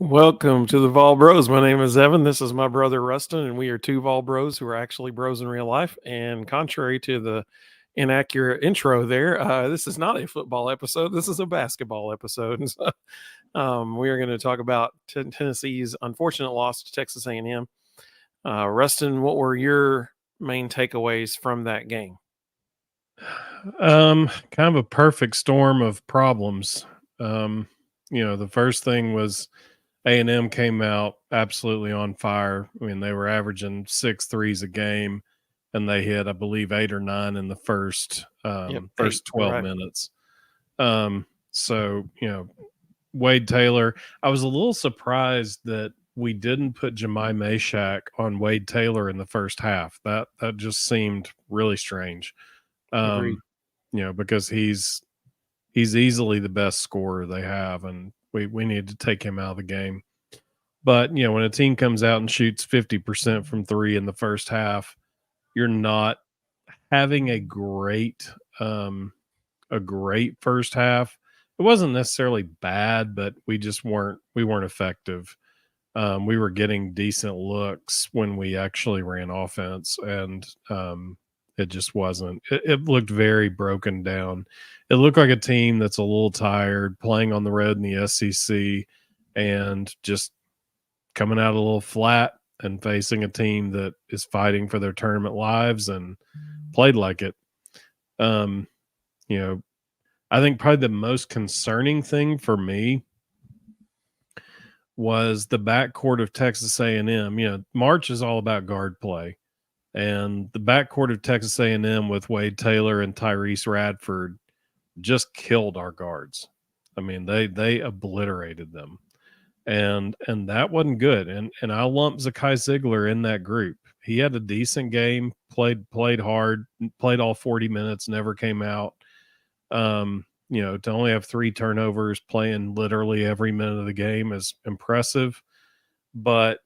Welcome to the Vol Bros. My name is Evan. This is my brother Rustin, and we are two Vol Bros who are actually bros in real life. And contrary to the inaccurate intro there, this is not a football episode. This is a basketball episode. And so, we are going to talk about Tennessee's unfortunate loss to Texas A&M. Rustin, what were your main takeaways from that game? Kind of a perfect storm of problems. The first thing was A&M came out absolutely on fire. I mean, they were averaging 6 threes a game, and they hit, I believe, 8 or 9 in the first Yep, first 12 right. minutes. So Wade Taylor. I was a little surprised that we didn't put Jemai Meshack on Wade Taylor in the first half. That just seemed really strange. Agreed. Because he's easily the best scorer they have, and we need to take him out of the game. But when a team comes out and shoots 50% from three in the first half, you're not having a great first half. It wasn't necessarily bad, but we weren't effective. We were getting decent looks when we actually ran offense, and it just wasn't. It looked very broken down. It looked like a team that's a little tired, playing on the road in the SEC, and just coming out a little flat and facing a team that is fighting for their tournament lives and played like it. I think probably the most concerning thing for me was the backcourt of Texas A&M. March is all about guard play. And the backcourt of Texas A&M with Wade Taylor and Tyrese Radford just killed our guards. I mean, they obliterated them, and that wasn't good. And I'll lump Zakai Ziegler in that group. He had a decent game, played hard, played all 40 minutes, never came out. To only have 3 turnovers, playing literally every minute of the game is impressive. But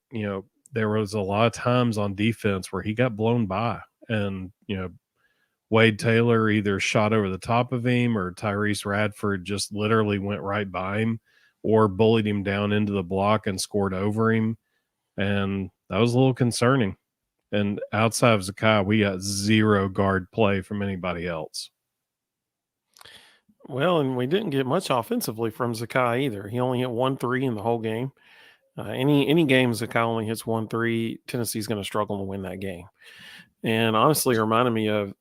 there was a lot of times on defense where he got blown by, and Wade Taylor either shot over the top of him, or Tyrese Radford just literally went right by him, or bullied him down into the block and scored over him. And that was a little concerning. And outside of Zakai, we got 0 guard play from anybody else. Well, and we didn't get much offensively from Zakai either. He only hit 1 3 in the whole game. Any game Zakai only hits 1 3, Tennessee's going to struggle to win that game. And honestly, it reminded me of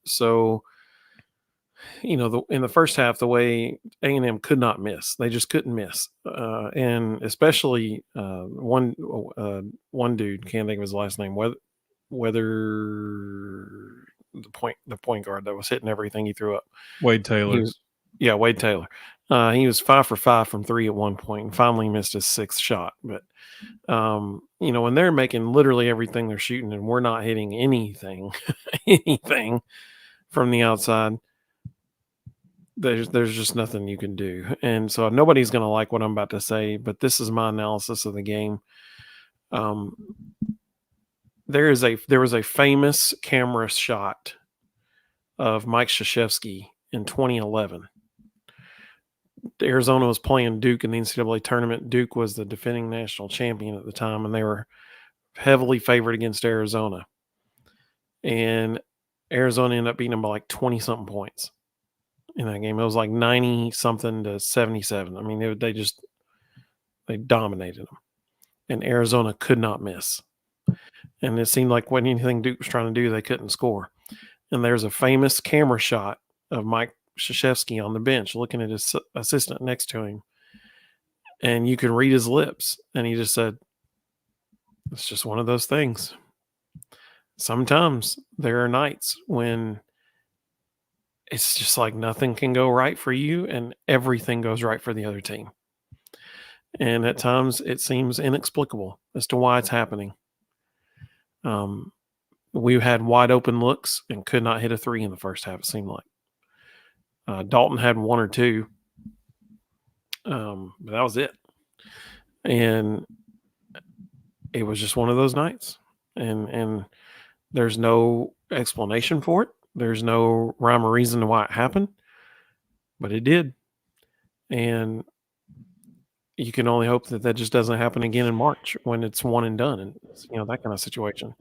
in the first half, the way A&M could not miss, they just couldn't miss, and especially one dude, can't think of his last name, whether the point guard that was hitting everything he threw up, Wade Taylor. Wade Taylor. He was 5 for 5 from 3 at one point, and finally missed his 6th shot. But when they're making literally everything they're shooting, and we're not hitting anything from the outside, there's just nothing you can do. And so nobody's going to like what I'm about to say, but this is my analysis of the game. There was a famous camera shot of Mike Krzyzewski in 2011. Arizona was playing Duke in the NCAA tournament. Duke was the defending national champion at the time, and they were heavily favored against Arizona. And Arizona ended up beating them by like 20-something points in that game. It was like 90-something to 77. I mean, they dominated them. And Arizona could not miss. And it seemed like when anything Duke was trying to do, they couldn't score. And there's a famous camera shot of Mike Krzyzewski on the bench looking at his assistant next to him. And you can read his lips. And he just said, it's just one of those things. Sometimes there are nights when it's just like nothing can go right for you and everything goes right for the other team. And at times it seems inexplicable as to why it's happening. We had wide open looks and could not hit a 3 in the first half, it seemed like. Dalton had 1 or 2, but that was it. And it was just one of those nights. And there's no explanation for it. There's no rhyme or reason to why it happened, but it did. And you can only hope that that just doesn't happen again in March when it's one and done, and that kind of situation.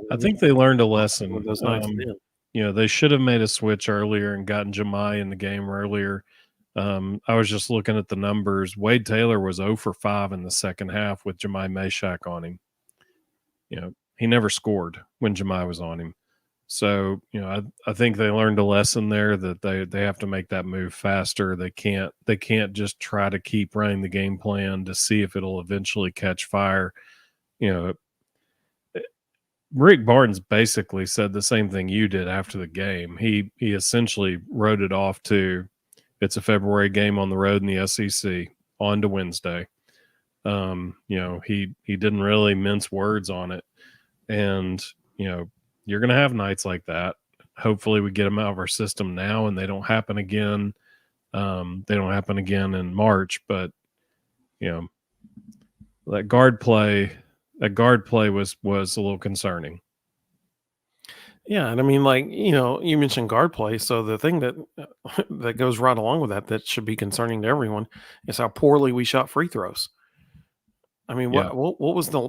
I think they learned a lesson. With those nights then. They should have made a switch earlier and gotten Jemai in the game earlier. I was just looking at the numbers. Wade Taylor was 0 for 5 in the second half with Jemai Meshack on him. He never scored when Jemai was on him. So, I think they learned a lesson there that they have to make that move faster. They can't just try to keep running the game plan to see if it'll eventually catch fire. Rick Barnes basically said the same thing you did after the game. He essentially wrote it off to it's a February game on the road in the SEC on to Wednesday. He didn't really mince words on it. And, you're going to have nights like that. Hopefully we get them out of our system now and they don't happen again. They don't happen again in March, but that guard play was a little concerning. Yeah, and I mean, you mentioned guard play, so the thing that that goes right along with that should be concerning to everyone is how poorly we shot free throws. I mean, Yeah. what was the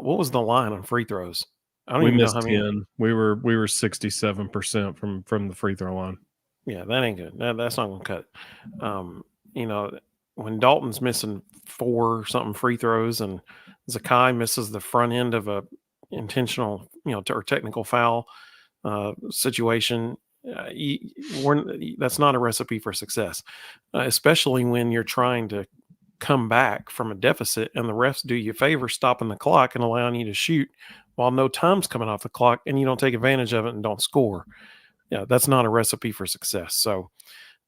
line on free throws? I don't We even know missed how many. 10. We were 67% from the free throw line. Yeah, that ain't good. That's not gonna cut it. When Dalton's missing 4 something free throws and Zakai misses the front end of a intentional, or technical foul situation, that's not a recipe for success, especially when you're trying to come back from a deficit and the refs do you a favor stopping the clock and allowing you to shoot while no time's coming off the clock and you don't take advantage of it and don't score. Yeah, that's not a recipe for success. So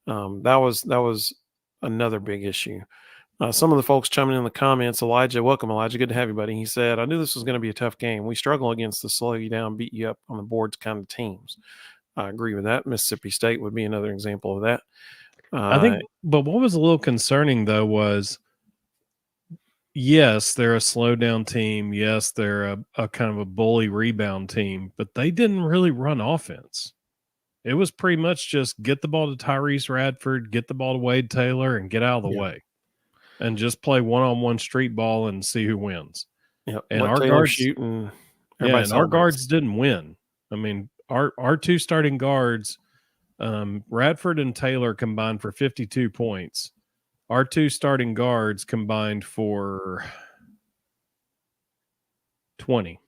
that was another big issue. Some of the folks chiming in the comments, Elijah, welcome, Elijah. Good to have you, buddy. He said, I knew this was going to be a tough game. We struggle against the slow you down, beat you up on the boards kind of teams. I agree with that. Mississippi State would be another example of that. I think, but what was a little concerning, though, was yes, they're a slow down team. Yes, they're a kind of a bully rebound team, but they didn't really run offense. It was pretty much just get the ball to Tyrese Radford, get the ball to Wade Taylor, and get out of the way. And just play one-on-one street ball and see who wins. Yeah, and let our Taylor guards shoot and our guards didn't win. I mean, our 2 starting guards, Radford and Taylor combined for 52 points. Our 2 starting guards combined for 20.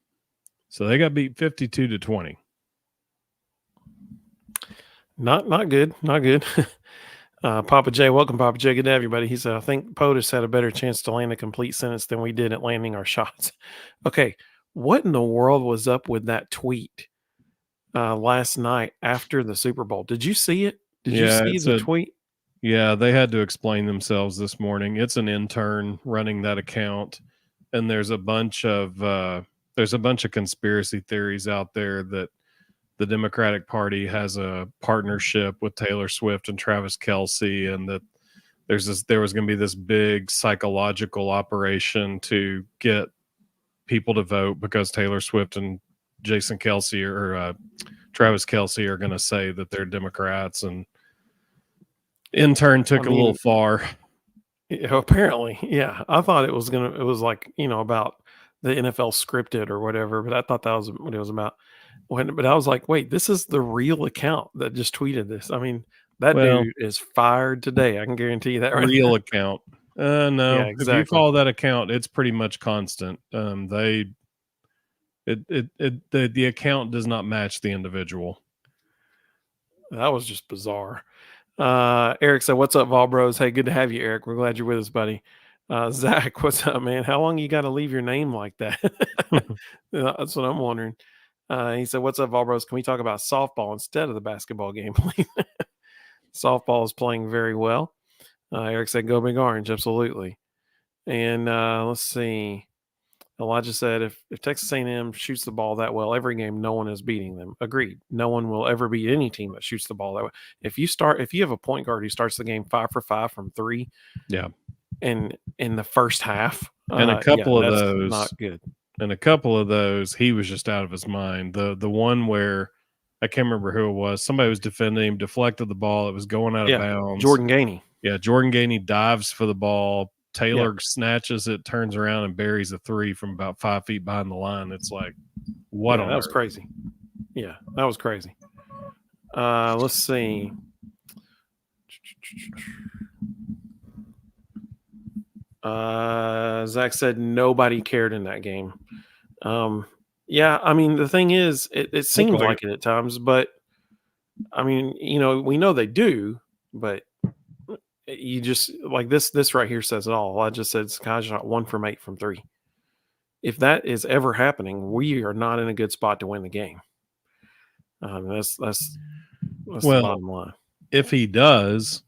So they got beat 52-20. Not good. Not good. Papa J, welcome, Papa J. Good to have you, buddy. He said, I think POTUS had a better chance to land a complete sentence than we did at landing our shots. Okay, what in the world was up with that tweet last night after the Super Bowl? Did you see it? Did you see the tweet? Yeah, they had to explain themselves this morning. It's an intern running that account, and there's a bunch of conspiracy theories out there that the Democratic Party has a partnership with Taylor Swift and Travis Kelce, and that there was going to be this big psychological operation to get people to vote because Taylor Swift and Jason Kelce or Travis Kelce are going to say that they're Democrats, and intern took a little far. Apparently, yeah. I thought it was like, about the NFL scripted or whatever, but I thought that was what it was about. But I was like, wait, this is the real account that just tweeted this. I mean, that dude is fired today. I can guarantee you that. Right real now. Account. No, yeah, exactly. If you follow that account, it's pretty much constant. The account does not match the individual. That was just bizarre. Eric said, what's up, Vol Bros? Hey, good to have you, Eric. We're glad you're with us, buddy. Zach, what's up, man? How long you got to leave your name like that? That's what I'm wondering. He said, what's up, Vol Bros? Can we talk about softball instead of the basketball game, please? Softball is playing very well. Eric said, go Big Orange. Absolutely. And let's see. Elijah said, if Texas A&M shoots the ball that well every game, no one is beating them. Agreed. No one will ever beat any team that shoots the ball that way. If you have a point guard who starts the game 5 for 5 from 3, yeah, and in the first half, and a couple of those not good. And a couple of those, he was just out of his mind. The one where I can't remember who it was. Somebody was defending him, deflected the ball. It was going out of bounds. Jordan Gainey. Yeah, Jordan Gainey dives for the ball, Taylor snatches it, turns around, and buries a three from about 5 feet behind the line. It's like, what on that was earth? crazy. Yeah, that was crazy. Let's see. Zach said nobody cared in that game. Yeah, I mean, the thing is, it seemed like it at times, but I mean, we know they do, but you just like this right here says it all. I just said Sky shot 1 from 8 from 3. If that is ever happening, we are not in a good spot to win the game. That's the bottom line. If he does,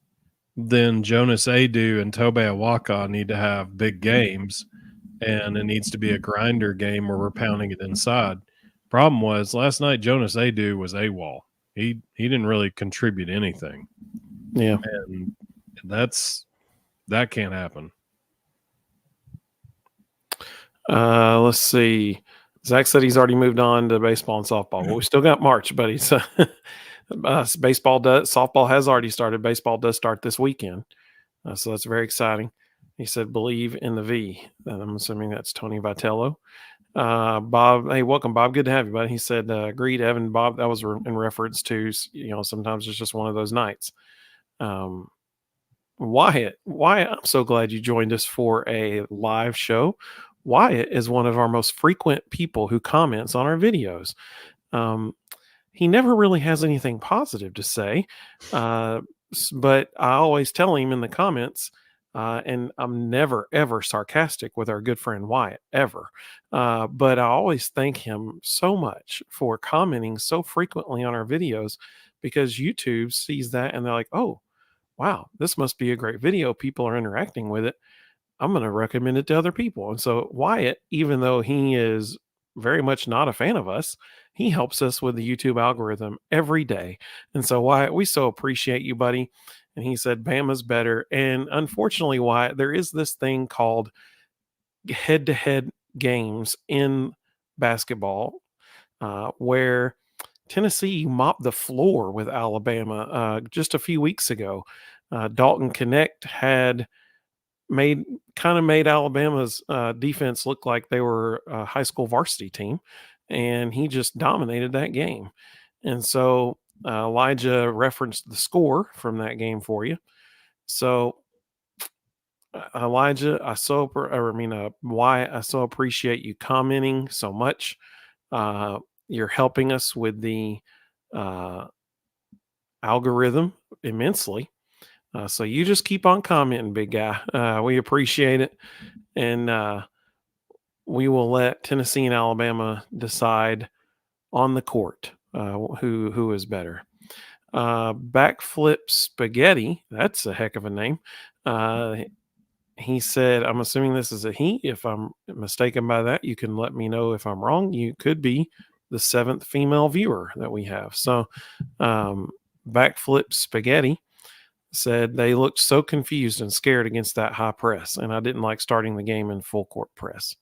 then Jonas Adu and Tobey Awaka need to have big games, and it needs to be a grinder game where we're pounding it inside. Problem was last night Jonas Adu was AWOL. He didn't really contribute anything. Yeah, and that can't happen. Let's see. Zach said he's already moved on to baseball and softball. Well, we still got March, but he's softball has already started. Baseball does start this weekend, so that's very exciting. He said, "Believe in the V." And I'm assuming that's Tony Vitello. Bob, hey, welcome, Bob. Good to have you, buddy. He said, "Agreed, Evan." Bob, that was in reference to sometimes it's just one of those nights. Wyatt, I'm so glad you joined us for a live show. Wyatt is one of our most frequent people who comments on our videos. He never really has anything positive to say, but I always tell him in the comments, and I'm never, ever sarcastic with our good friend Wyatt, ever. But I always thank him so much for commenting so frequently on our videos because YouTube sees that and they're like, oh, wow, this must be a great video. People are interacting with it. I'm going to recommend it to other people. And so Wyatt, even though he is very much not a fan of us, he helps us with the YouTube algorithm every day. And so Wyatt, we so appreciate you, buddy. And he said, Bama's better. And unfortunately, Wyatt, there is this thing called head-to-head games in basketball where Tennessee mopped the floor with Alabama just a few weeks ago. Dalton Connect had made Alabama's defense look like they were a high school varsity team, and he just dominated that game. And so Elijah referenced the score from that game for you. So Elijah, Wyatt, I so appreciate you commenting so much. You're helping us with the algorithm immensely. So you just keep on commenting, big guy. We appreciate it. And we will let Tennessee and Alabama decide on the court who is better. Backflip Spaghetti, that's a heck of a name. He said, I'm assuming this is a he. If I'm mistaken by that, you can let me know if I'm wrong. You could be the 7th female viewer that we have. So Backflip Spaghetti said they looked so confused and scared against that high press, and I didn't like starting the game in full court press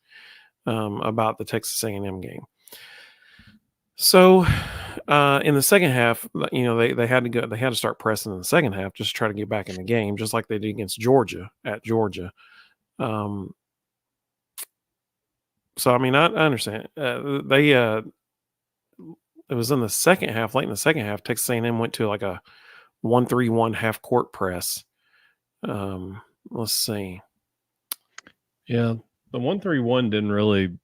about the Texas A&M game. So in the second half, they had to start pressing in the second half just to try to get back in the game, just like they did against Georgia at Georgia. So I mean, I understand. It was in the second half, late in the second half, Texas A&M went to like a 1-3-1 half court press. Let's see. Yeah, the 1-3-1 didn't really.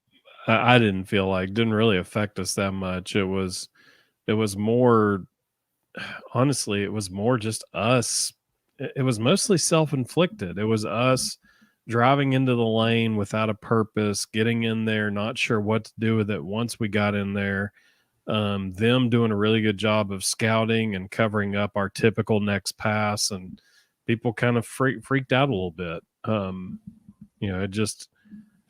I didn't feel like didn't really affect us that much. It was more. Honestly, it was more just us. It was mostly self-inflicted. It was us driving into the lane without a purpose, getting in there, not sure what to do with it once we got in there. Them doing a really good job of scouting and covering up our typical next pass, and people kind of freaked out a little bit. It's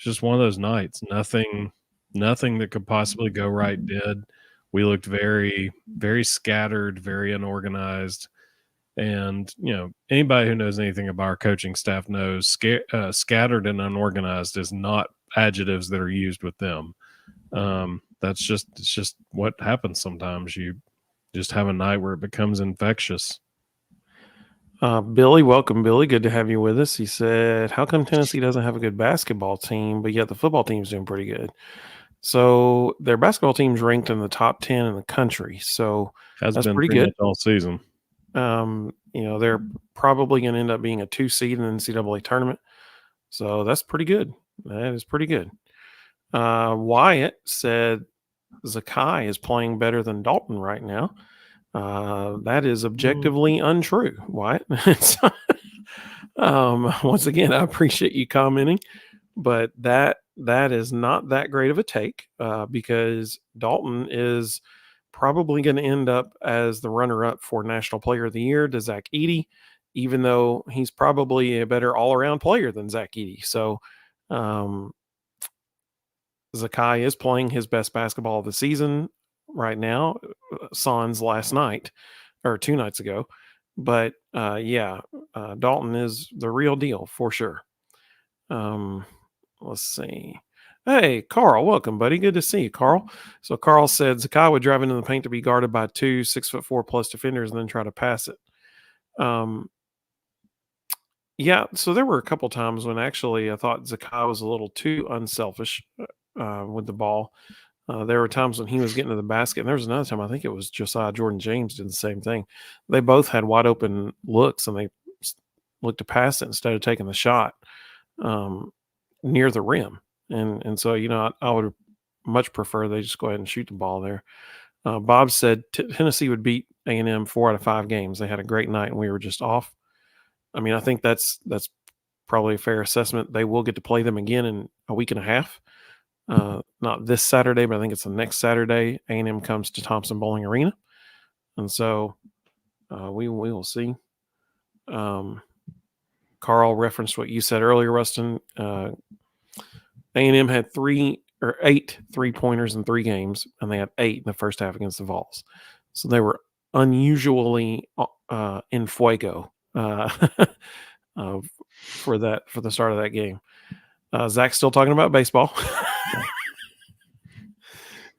just one of those nights. Nothing that could possibly go right did. We looked very, very scattered, very unorganized. And, anybody who knows anything about our coaching staff knows scattered and unorganized is not adjectives that are used with them. It's just what happens sometimes. You just have a night where it becomes infectious. Billy, welcome, Billy. Good to have you with us. He said, "How come Tennessee doesn't have a good basketball team, but yet the football team's doing pretty good?" So their basketball team's ranked in the top 10 in the country. So Has that's been pretty pretty good. much all season. They're probably going to end up being a 2 seed in the NCAA tournament. So that's pretty good. That is pretty good. Wyatt said Zakai is playing better than Dalton right now. That is objectively untrue, Wyatt. Once again, I appreciate you commenting, but that is not that great of a take because Dalton is probably going to end up as the runner-up for National Player of the Year to Zach Edey, even though he's probably a better all-around player than Zach Edey. So um, Zakai is playing his best basketball of the season right now, sans last night or 2 nights ago. But Dalton is the real deal for sure. Let's see. Hey, Carl, welcome, buddy. Good to see you, Carl. So Carl said Zakai would drive into the paint to be guarded by 2 6'4" plus defenders and then try to pass it. Yeah, so there were a couple times when actually I thought Zakai was a little too unselfish with the ball. There were times when he was getting to the basket, and there was another time I think it was Josiah Jordan James did the same thing. They both had wide open looks, and they looked to pass it instead of taking the shot near the rim. And so I would much prefer they just go ahead and shoot the ball there. Bob said Tennessee would beat A&M 4 out of 5 games. They had a great night, and we were just off. I mean, I think that's probably a fair assessment. They will get to play them again in a week and a half. Not this Saturday, but I think it's the next Saturday. A&M comes to Thompson Bowling Arena, and so we will see. Carl referenced what you said earlier, Rustin. A&M had 8 3-pointers in 3 games, and they had 8 in the first half against the Vols. So they were unusually in fuego for the start of that game. Zach's still talking about baseball.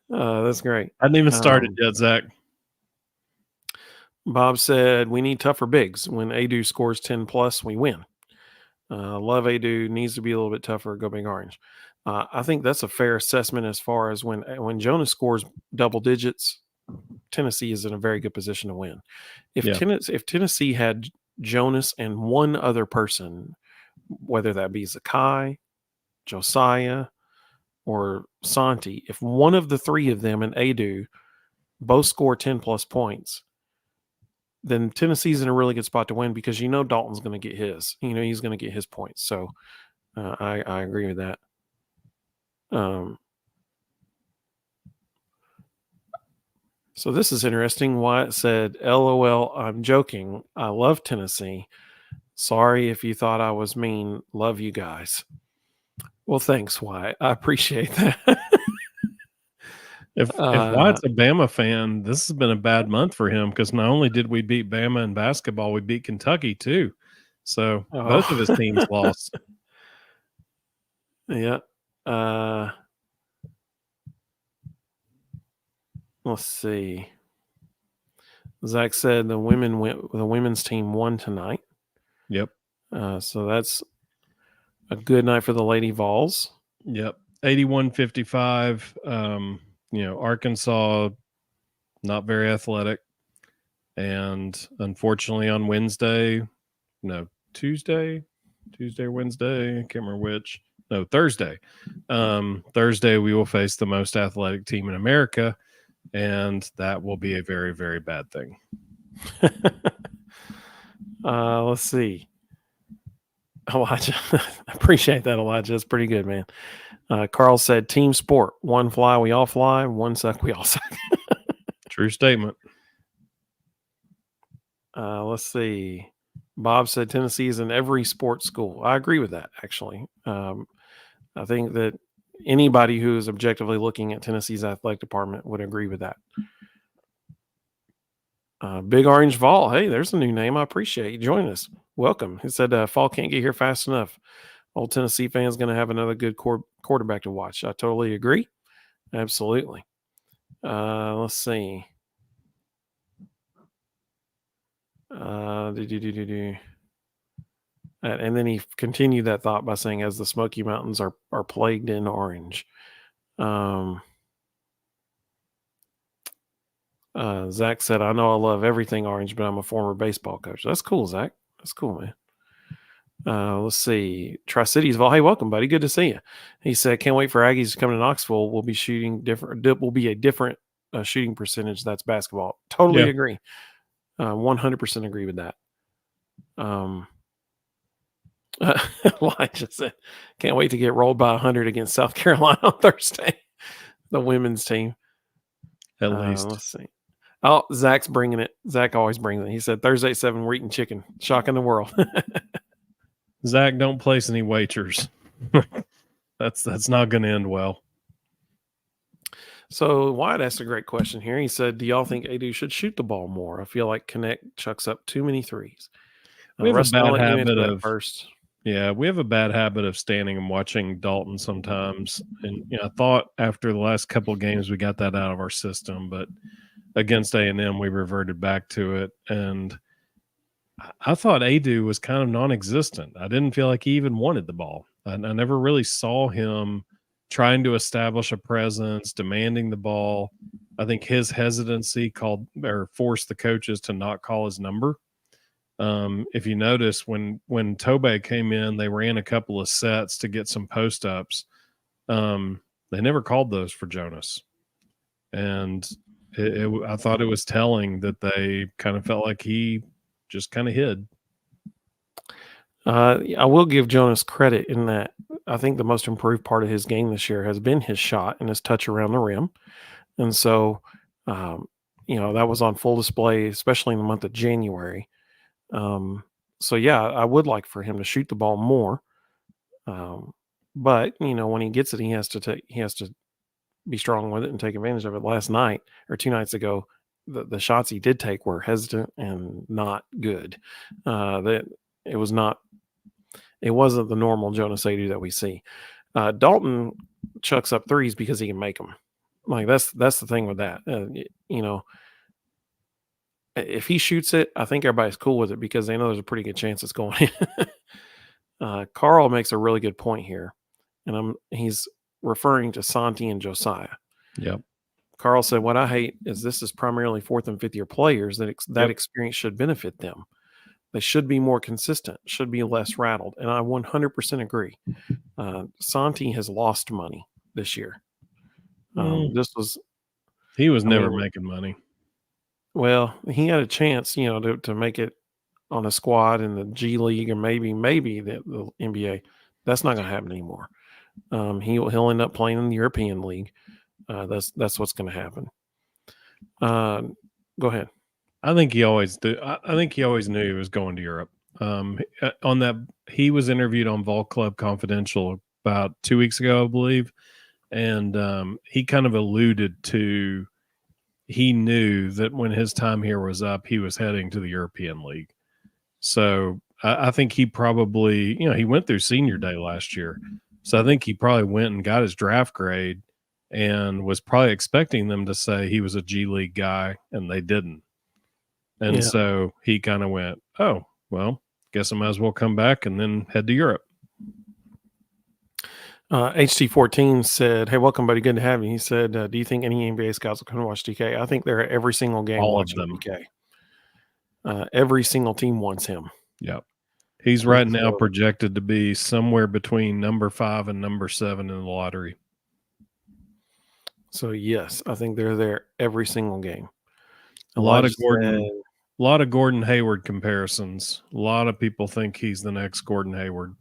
That's great. I hadn't even started yet, Zach. Bob said, we need tougher bigs. When Adu scores 10 plus, we win. Love Adu, needs to be a little bit tougher. Go Big Orange. I think that's a fair assessment as far as when Jonas scores double digits, Tennessee is in a very good position to win. If Tennessee had Jonas and one other person, whether that be Zakai, Josiah, or Santi, if one of the 3 of them and Adu both score 10 plus points, then Tennessee's in a really good spot to win because Dalton's going to get his. He's going to get his points. So I agree with that. So this is interesting. Wyatt said, LOL, I'm joking. I love Tennessee. Sorry if you thought I was mean. Love you guys. Well, thanks, Wyatt. I appreciate that. If Wyatt's a Bama fan, this has been a bad month for him because not only did we beat Bama in basketball, we beat Kentucky too. So both of his teams lost. Yeah. Let's see. Zach said the women's team won tonight. Yep. So that's a good night for the Lady Vols. Yep. 81-55. Arkansas, not very athletic. And unfortunately on Tuesday or Wednesday, I can't remember which. No, Thursday. Thursday we will face the most athletic team in America, and that will be a very, very bad thing. Let's see. Elijah, I appreciate that, Elijah. That's pretty good, man. Carl said, team sport. One fly, we all fly. One suck, we all suck. True statement. Let's see. Bob said Tennessee is in every sports school. I agree with that, actually. I think that anybody who is objectively looking at Tennessee's athletic department would agree with that. Big Orange Vol. Hey, there's a new name. I appreciate you joining us. Welcome. He said, fall can't get here fast enough. Old Tennessee fans going to have another good quarterback to watch. I totally agree. Absolutely. Let's see. And then he continued that thought by saying, as the Smoky Mountains are plagued in orange. Zach said, I know I love everything orange, but I'm a former baseball coach. That's cool, Zach. That's cool, man. Let's see. Tri-Cities Vol. Hey, welcome, buddy. Good to see you. He said, can't wait for Aggies to come to Knoxville. We'll be shooting different. Will be a different shooting percentage. That's basketball. Totally agree. 100% agree with that. Elijah said, can't wait to get rolled by 100 against South Carolina on Thursday. The women's team. At least. Let's see. Oh, Zach's bringing it. Zach always brings it. He said, Thursday at 7, we're eating chicken. Shocking the world. Zach, don't place any wagers. That's not going to end well. So Wyatt asked a great question here. He said, do y'all think Adu should shoot the ball more? I feel like Connect chucks up too many threes. We have a bad habit of first. Yeah, we have a bad habit of standing and watching Dalton sometimes. And I thought after the last couple of games we got that out of our system, but against A&M we reverted back to it. And I thought Adu was kind of non-existent. I didn't feel like he even wanted the ball. I never really saw him trying to establish a presence, demanding the ball. I think his hesitancy forced the coaches to not call his number. If you notice, when Tobey came in, they ran a couple of sets to get some post ups. They never called those for Jonas, and I thought it was telling that they kind of felt like he just kind of hid. I will give Jonas credit in that I think the most improved part of his game this year has been his shot and his touch around the rim. And so, that was on full display, especially in the month of January. So, yeah, I would like for him to shoot the ball more. But, when he gets it, he has to be strong with it and take advantage of it. Last night or 2 nights ago, the shots he did take were hesitant and not good. It wasn't the normal Jonas Adu that we see. Dalton chucks up threes because he can make them. Like that's the thing with that. If he shoots it, I think everybody's cool with it because they know there's a pretty good chance it's going in. Carl makes a really good point here, and he's referring to Santi and Josiah. Yep. Carl said, what I hate is this is primarily 4th and 5th year players that experience should benefit them. They should be more consistent, should be less rattled. And I 100% agree. Santi has lost money this year. He was never making money. Well, he had a chance, to make it on a squad in the G League or maybe the NBA. That's not going to happen anymore. He'll end up playing in the European League. That's what's going to happen. Go ahead. I think he always knew he was going to Europe. On that, he was interviewed on Vol Club Confidential about 2 weeks ago, I believe, and he kind of alluded to he knew that when his time here was up, he was heading to the European League. So I think he probably, he went through senior day last year, so I think he probably went and got his draft grade and was probably expecting them to say he was a G League guy, and they didn't. And so he kind of went, oh, well, guess I might as well come back and then head to Europe. HT14 said, hey, welcome, buddy. Good to have you. He said, do you think any NBA scouts will come watch DK? I think they're at every single game watching DK. Every single team wants him. Yep. He's right now projected to be somewhere between number 5 and number 7 in the lottery. So, yes, I think they're there every single game. A lot of Gordon Hayward comparisons. A lot of people think he's the next Gordon Hayward.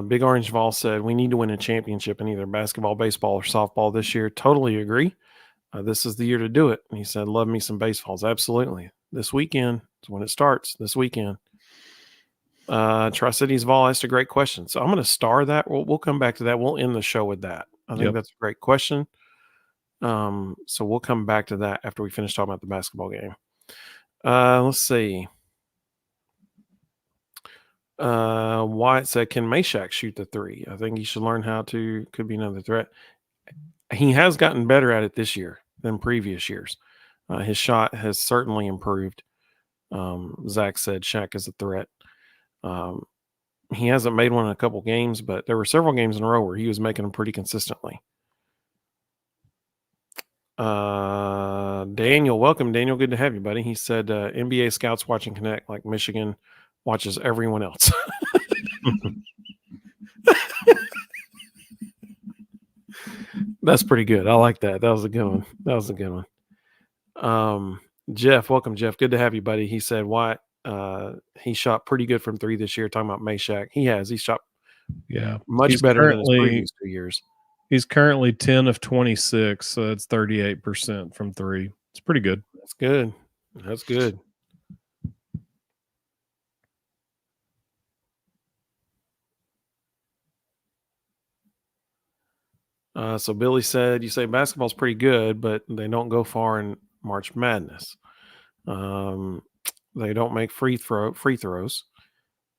Big Orange Vol said, we need to win a championship in either basketball, baseball, or softball this year. Totally agree. This is the year to do it. And he said, love me some baseballs. Absolutely. This weekend is when it starts, this weekend. Tri-Cities Vol asked a great question. So I'm going to star that. We'll come back to that. We'll end the show with that. I think that's a great question. So we'll come back to that after we finish talking about the basketball game. Let's see. Wyatt said, can Meshack shoot the 3? I think he should learn how to. Could be another threat. He has gotten better at it this year than previous years. His shot has certainly improved. Zach said Shaq is a threat. He hasn't made one in a couple games, but there were several games in a row where he was making them pretty consistently. Daniel, welcome, Daniel. Good to have you, buddy. He said NBA scouts watching Connect like Michigan watches everyone else. That's pretty good. I like that. That was a good one. Jeff, welcome, Jeff. Good to have you, buddy. He said why he shot pretty good from three this year. Talking about Meshack. He has. He shot much better than his previous 2 years. He's currently 10 of 26, so that's 38% from three. It's pretty good. That's good. That's good. So Billy said, you say basketball's pretty good, but they don't go far in March Madness. They don't make free throws,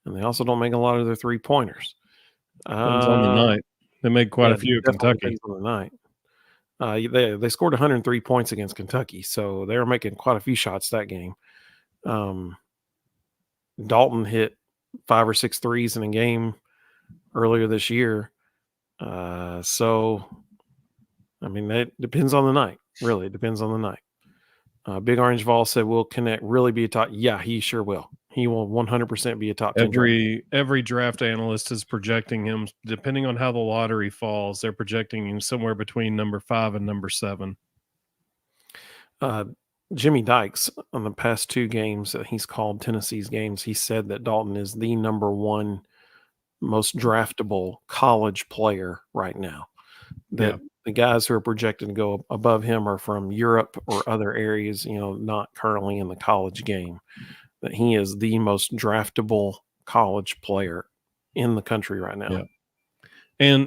and they also don't make a lot of their 3-pointers. Depends on the night. They made quite a few at Kentucky. Depends on the night. They scored 103 points against Kentucky, so they were making quite a few shots that game. Dalton hit 5 or 6 threes in a game earlier this year. So, I mean, that depends on the night. Really, it depends on the night. Big Orange Vol said, will Connect really be a top? Yeah, he sure will. He will 100% be a top 10. Every draft analyst is projecting him, depending on how the lottery falls, they're projecting him somewhere between number 5 and number 7. Jimmy Dykes, on the past 2 games that he's called Tennessee's games, he said that Dalton is the number 1 most draftable college player right now. That the guys who are projected to go above him are from Europe or other areas, not currently in the college game. That he is the most draftable college player in the country right now. Yeah.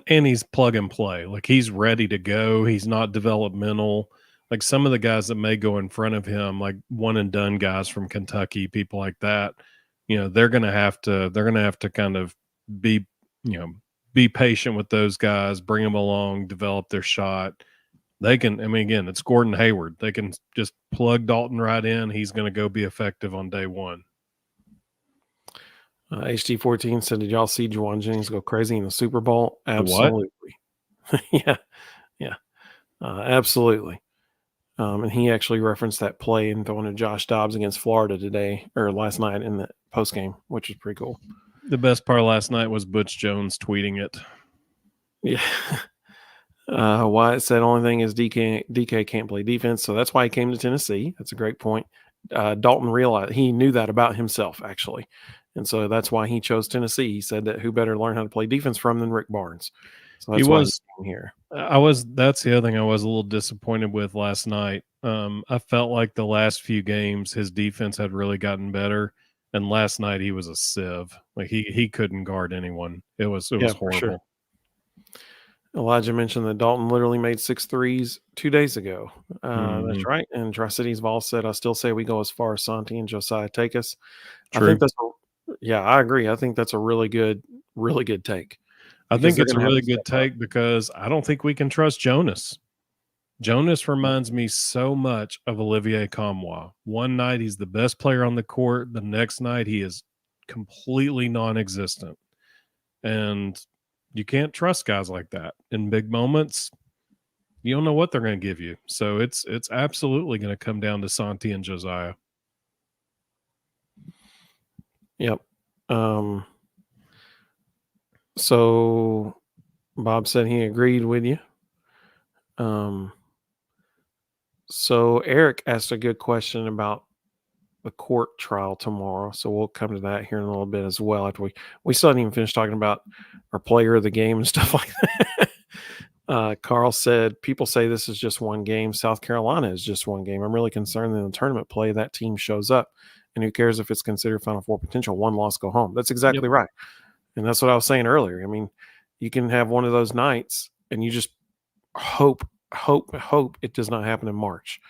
And he's plug and play. Like, he's ready to go. He's not developmental. Like some of the guys that may go in front of him, like one and done guys from Kentucky, people like that, they're going to have to kind of be patient with those guys, bring them along, develop their shot. They can, again, it's Gordon Hayward. They can just plug Dalton right in. He's going to go be effective on day one. HT14 said, did y'all see Juwan Jennings go crazy in the Super Bowl? Absolutely. Yeah. Absolutely. And he actually referenced that play and throwing to Josh Dobbs against Florida last night in the post game, which was pretty cool. The best part last night was Butch Jones tweeting it. Yeah. Wyatt said only thing is DK can't play defense, so that's why he came to Tennessee. That's a great point. Dalton realized he knew that about himself, actually. And so that's why he chose Tennessee. He said that who better learn how to play defense from than Rick Barnes. So that's why he came here. That's the other thing I was a little disappointed with last night. I felt like the last few games his defense had really gotten better. And last night he was a sieve. Like he couldn't guard anyone. It was horrible. Sure. Elijah mentioned that Dalton literally made 6 threes 2 days ago. That's right. And Tri-Cities Vol said, I still say we go as far as Santi and Josiah take us. True. I think I agree. I think that's a really good take. I think it's a really good take because I don't think we can trust Jonas. Jonas reminds me so much of Olivier Commois. One night he's the best player on the court. The next night he is completely non-existent. And you can't trust guys like that. In big moments, you don't know what they're going to give you. So it's absolutely going to come down to Santi and Josiah. Yep. So Bob said he agreed with you. So Eric asked a good question about the court trial tomorrow. So we'll come to that here in a little bit as well. After we still haven't even finished talking about our player of the game and stuff like that. Carl said, people say this is just one game. South Carolina is just one game. I'm really concerned that in the tournament play, that team shows up. And who cares if it's considered Final Four potential? One loss, go home. That's exactly right. And that's what I was saying earlier. I mean, you can have one of those nights and you just hope it does not happen in March.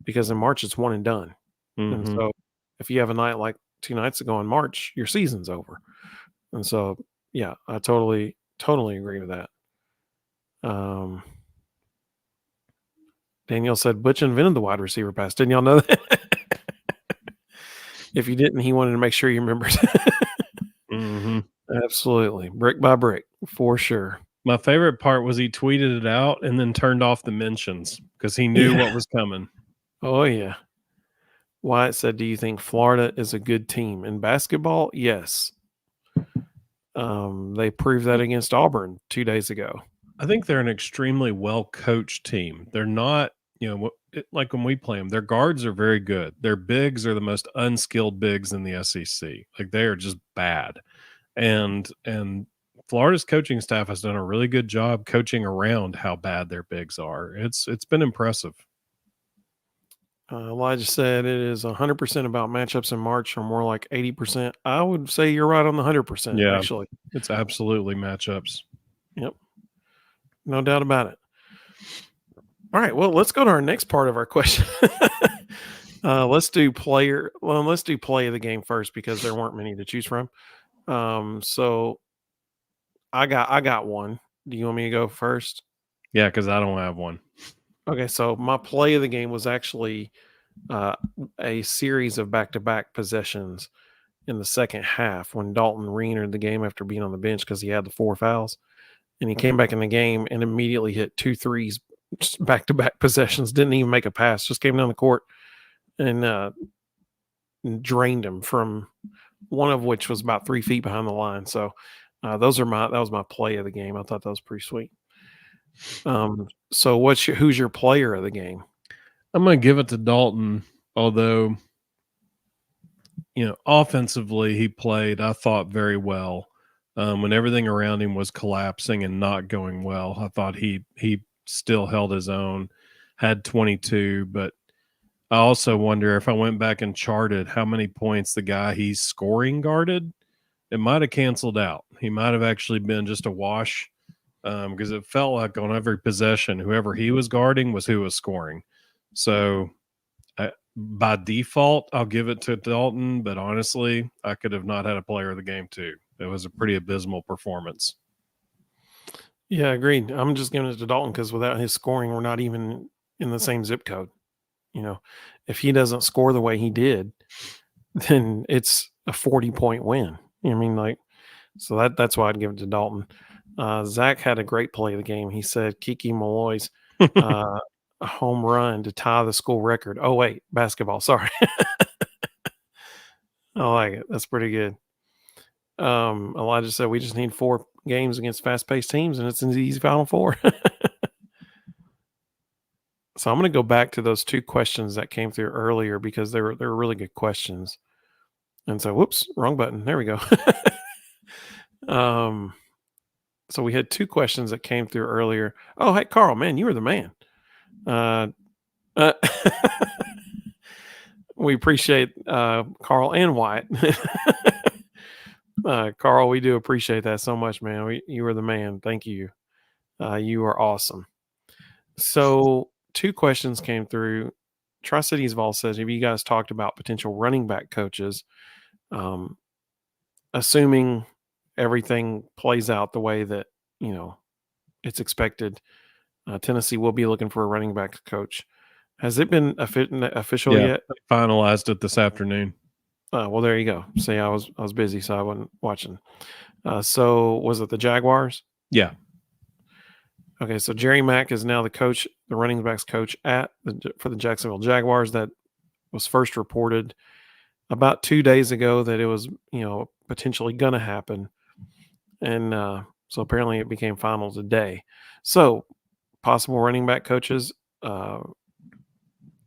Because in March, it's one and done. And so if you have a night like 2 nights ago in March, your season's over. And so, yeah, I totally agree with that. Danielle said Butch invented the wide receiver pass. Didn't y'all know that? If you didn't, he wanted to make sure you remembered. Mm-hmm. Absolutely. Brick by brick, for sure. My favorite part was he tweeted it out and then turned off the mentions because he knew what was coming. Oh, yeah. Wyatt said, do you think Florida is a good team? In basketball, yes. They proved that against Auburn 2 days ago. I think they're an extremely well-coached team. They're not, like when we play them, their guards are very good. Their bigs are the most unskilled bigs in the SEC. Like they are just bad. And Florida's coaching staff has done a really good job coaching around how bad their bigs are. It's been impressive. Elijah said it is 100% about matchups in March, or more like 80%. I would say you're right on the 100%, Yeah, actually. it's absolutely matchups. Yep. No doubt about it. All right. Well, let's go to our next part of our question. Let's do play of the game first because there weren't many to choose from. So I got one. Do you want me to go first? Yeah, because I don't have one. Okay. So my play of the game was actually a series of back-to-back possessions in the second half when Dalton re-entered the game after being on the bench because he had the 4 fouls, and he came back in the game and immediately hit 2 threes, back-to-back possessions. Didn't even make a pass, just came down the court and drained him, from one of which was about 3 feet behind the line. So that was my play of the game. I thought that was pretty sweet. So who's your player of the game? I'm going to give it to Dalton, although, offensively he played, I thought, very well. When everything around him was collapsing and not going well, I thought he still held his own, had 22, but I also wonder if I went back and charted how many points the guy he's scoring guarded, it might have canceled out. He might have actually been just a wash because it felt like on every possession, whoever he was guarding was who was scoring. So by default, I'll give it to Dalton, but honestly, I could have not had a player of the game too. It was a pretty abysmal performance. Yeah, agreed. I'm just giving it to Dalton because without his scoring, we're not even in the same zip code. If he doesn't score the way he did, then it's a 40-point win. I mean, so that's why I'd give it to Dalton. Zach had a great play of the game. He said Kiki Malloy's a home run to tie the school record. Oh, wait, basketball. Sorry. I like it. That's pretty good. Elijah said we just need 4 games against fast-paced teams, and it's an easy Final Four. So I'm going to go back to those 2 questions that came through earlier because they were really good questions. And so, whoops, wrong button. There we go. So we had 2 questions that came through earlier. Oh, hey, Carl, man, you were the man. We appreciate Carl and Wyatt. Carl, we do appreciate that so much, man. You were the man. Thank you. You are awesome. So 2 questions came through. Tri-Cities Vol says, have you guys talked about potential running back coaches? Assuming everything plays out the way that, it's expected, Tennessee will be looking for a running back coach. Has it been official yet? Finalized it this afternoon. Well, there you go. See, I was busy, so I wasn't watching. So was it the Jaguars? Yeah. Okay, so Jerry Mack is now the running backs coach for the Jacksonville Jaguars. That was first reported about 2 days ago that it was, potentially going to happen. And so apparently it became final today. So possible running back coaches,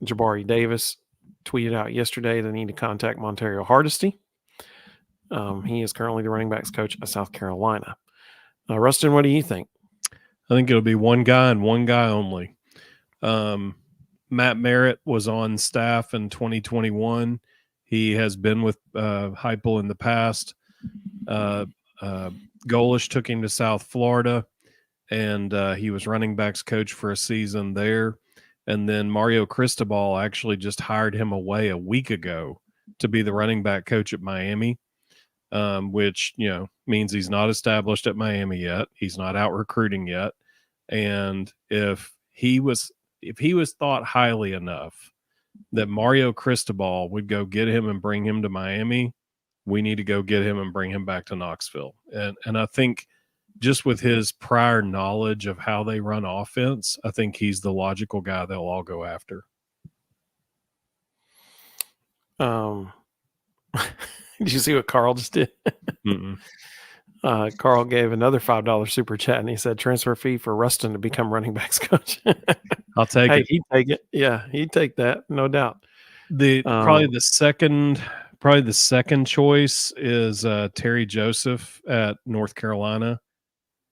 Jabari Davis tweeted out yesterday they need to contact Montario Hardesty. He is currently the running backs coach of South Carolina. Rustin, what do you think? I think it'll be one guy and one guy only. Matt Merritt was on staff in 2021. He has been with Heupel in the past. Golish took him to South Florida, and he was running backs coach for a season there. And then Mario Cristobal actually just hired him away a week ago to be the running back coach at Miami, which, means he's not established at Miami yet. He's not out recruiting yet. And if if he was thought highly enough that Mario Cristobal would go get him and bring him to Miami, we need to go get him and bring him back to Knoxville. And I think just with his prior knowledge of how they run offense, I think he's the logical guy they'll all go after. Did you see what Carl just did? Carl gave another $5 super chat, and he said transfer fee for Rustin to become running backs coach. I'll take it. He'd take it. Yeah, he'd take that, no doubt. Probably the second choice is Terry Joseph at North Carolina.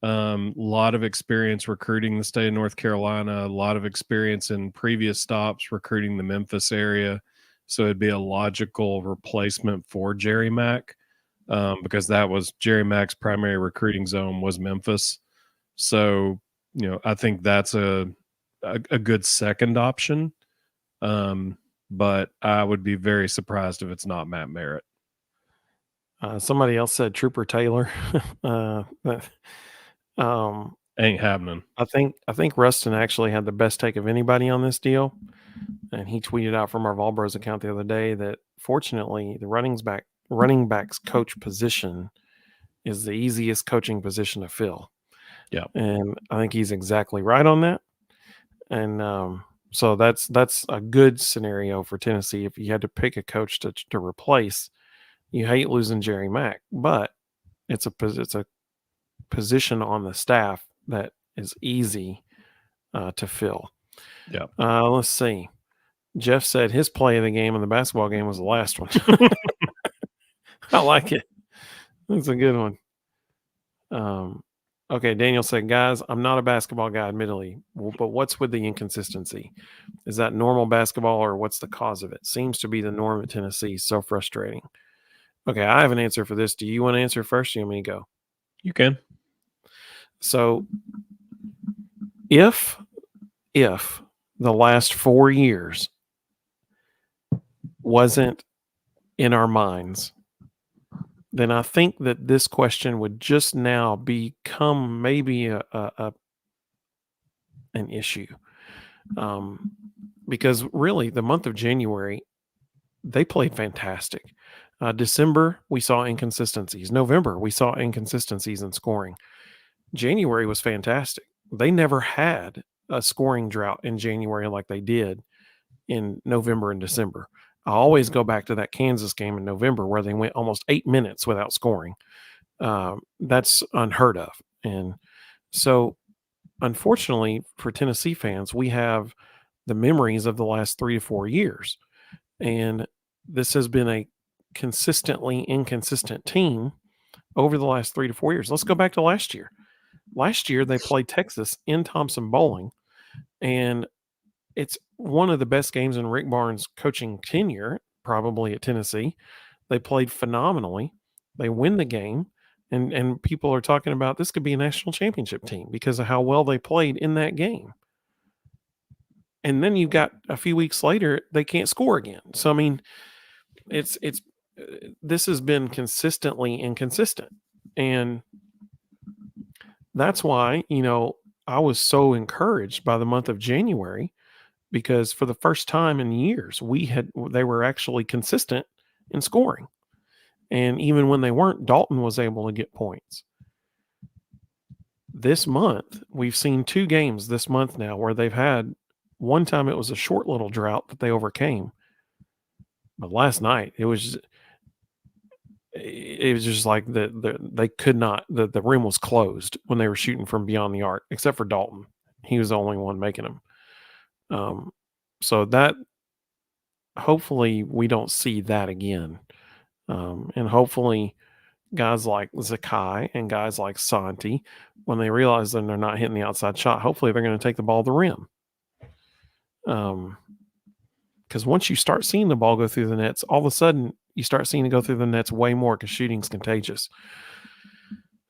Lot of experience recruiting the state of North Carolina, a lot of experience in previous stops recruiting the Memphis area. So it'd be a logical replacement for Jerry Mack, because that was Jerry Mack's primary recruiting zone was Memphis. So, I think that's a good second option. But I would be very surprised if it's not Matt Merritt. Somebody else said Trooper Taylor. Ain't happening. I think Rustin actually had the best take of anybody on this deal, and he tweeted out from our Volbros account the other day that fortunately the running backs coach position is the easiest coaching position to fill. Yeah, and I think he's exactly right on that. And so that's a good scenario for Tennessee. If you had to pick a coach to replace, you hate losing Jerry Mack, but it's a position on the staff that is easy to fill. Yeah. Let's see. Jeff said his play of the game in the basketball game was the last one. I like it. That's a good one. Okay, Daniel said, guys, I'm not a basketball guy, admittedly, but what's with the inconsistency? Is that normal basketball, or what's the cause of it? Seems to be the norm at Tennessee. So frustrating. Okay, I have an answer for this. Do you want to answer first, or do you want me to go? You can. So if the last 4 years wasn't in our minds, then I think that this question would just now become maybe an issue. Because really the month of January, they played fantastic. December, we saw inconsistencies. November, we saw inconsistencies in scoring. January was fantastic. They never had a scoring drought in January like they did in November and December. I always go back to that Kansas game in November where they went almost 8 minutes without scoring. That's unheard of. And so, unfortunately for Tennessee fans, we have the memories of the last 3 to 4 years. And this has been a consistently inconsistent team over the last 3 to 4 years. Let's go back to last year. Last year, they played Texas in Thompson Bowling, and it's one of the best games in Rick Barnes' coaching tenure, probably at Tennessee. They played phenomenally. They win the game, and people are talking about this could be a national championship team because of how well they played in that game. And then you got a few weeks later, they can't score again. So, I mean, this has been consistently inconsistent. And that's why, I was so encouraged by the month of January, because for the first time in years, they were actually consistent in scoring. And even when they weren't, Dalton was able to get points. This month, we've seen 2 games this month now where they've had one time it was a short little drought that they overcame. But last night, it was just like they could not, the rim was closed when they were shooting from beyond the arc, except for Dalton. He was the only one making them. So that hopefully we don't see that again. And hopefully guys like Zakai and guys like Santi, when they realize that they're not hitting the outside shot, hopefully they're going to take the ball to the rim. Because once you start seeing the ball go through the nets, all of a sudden you start seeing it go through the nets way more because shooting's contagious.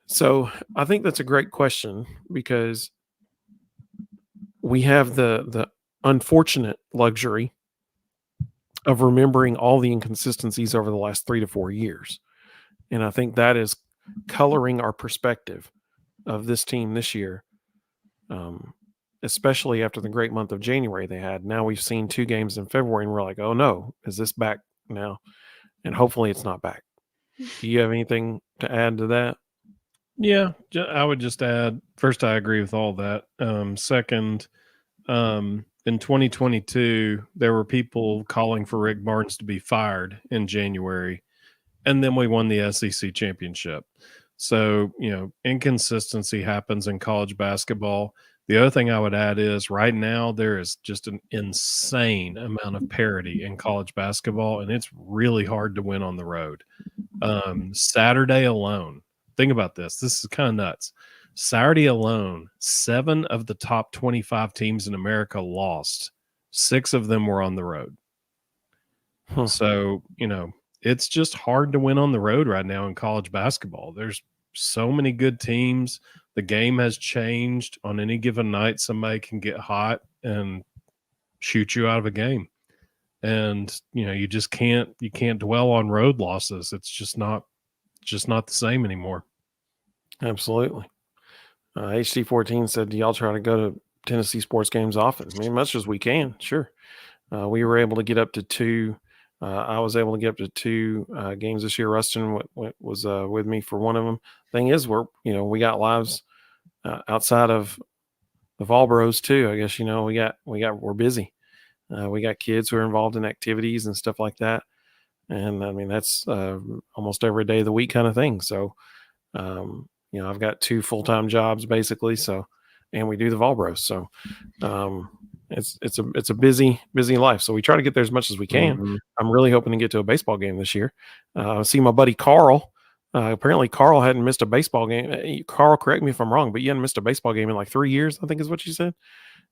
So I think that's a great question, because we have the unfortunate luxury of remembering all the inconsistencies over the last 3 to 4 years. And I think that is coloring our perspective of this team this year especially after the great month of January they had. Now we've seen 2 games in February, and we're like, oh no, is this back now? And hopefully it's not back. Do you have anything to add to that? Yeah, I would just add first, I agree with all that. Second, in 2022, there were people calling for Rick Barnes to be fired in January, and then we won the SEC championship. So, inconsistency happens in college basketball. The other thing I would add is right now there is just an insane amount of parity in college basketball, and it's really hard to win on the road. Saturday alone, think about this. This is kind of nuts. Saturday alone, 7 of the top 25 teams in America lost. 6 of them were on the road. So, it's just hard to win on the road right now in college basketball. There's so many good teams. The game has changed. On any given night, somebody can get hot and shoot you out of a game. And, you just can't dwell on road losses. It's just not the same anymore. Absolutely. HD14 said, do y'all try to go to Tennessee sports games often? I mean, much as we can, sure. We were able to get up to 2. I was able to get up to 2 games this year. Rustin was with me for one of them. Thing is, we got lives outside of the Valbros too. I guess we're busy. We got kids who are involved in activities and stuff like that, and I mean that's almost every day of the week kind of thing. So, I've got 2 full-time jobs basically. So, and we do the Valbros. So, it's a busy life. So we try to get there as much as we can. Mm-hmm. I'm really hoping to get to a baseball game this year. See my buddy Carl. Apparently Carl hadn't missed a baseball game. Carl, correct me if I'm wrong, but you hadn't missed a baseball game in like 3 years, I think is what you said.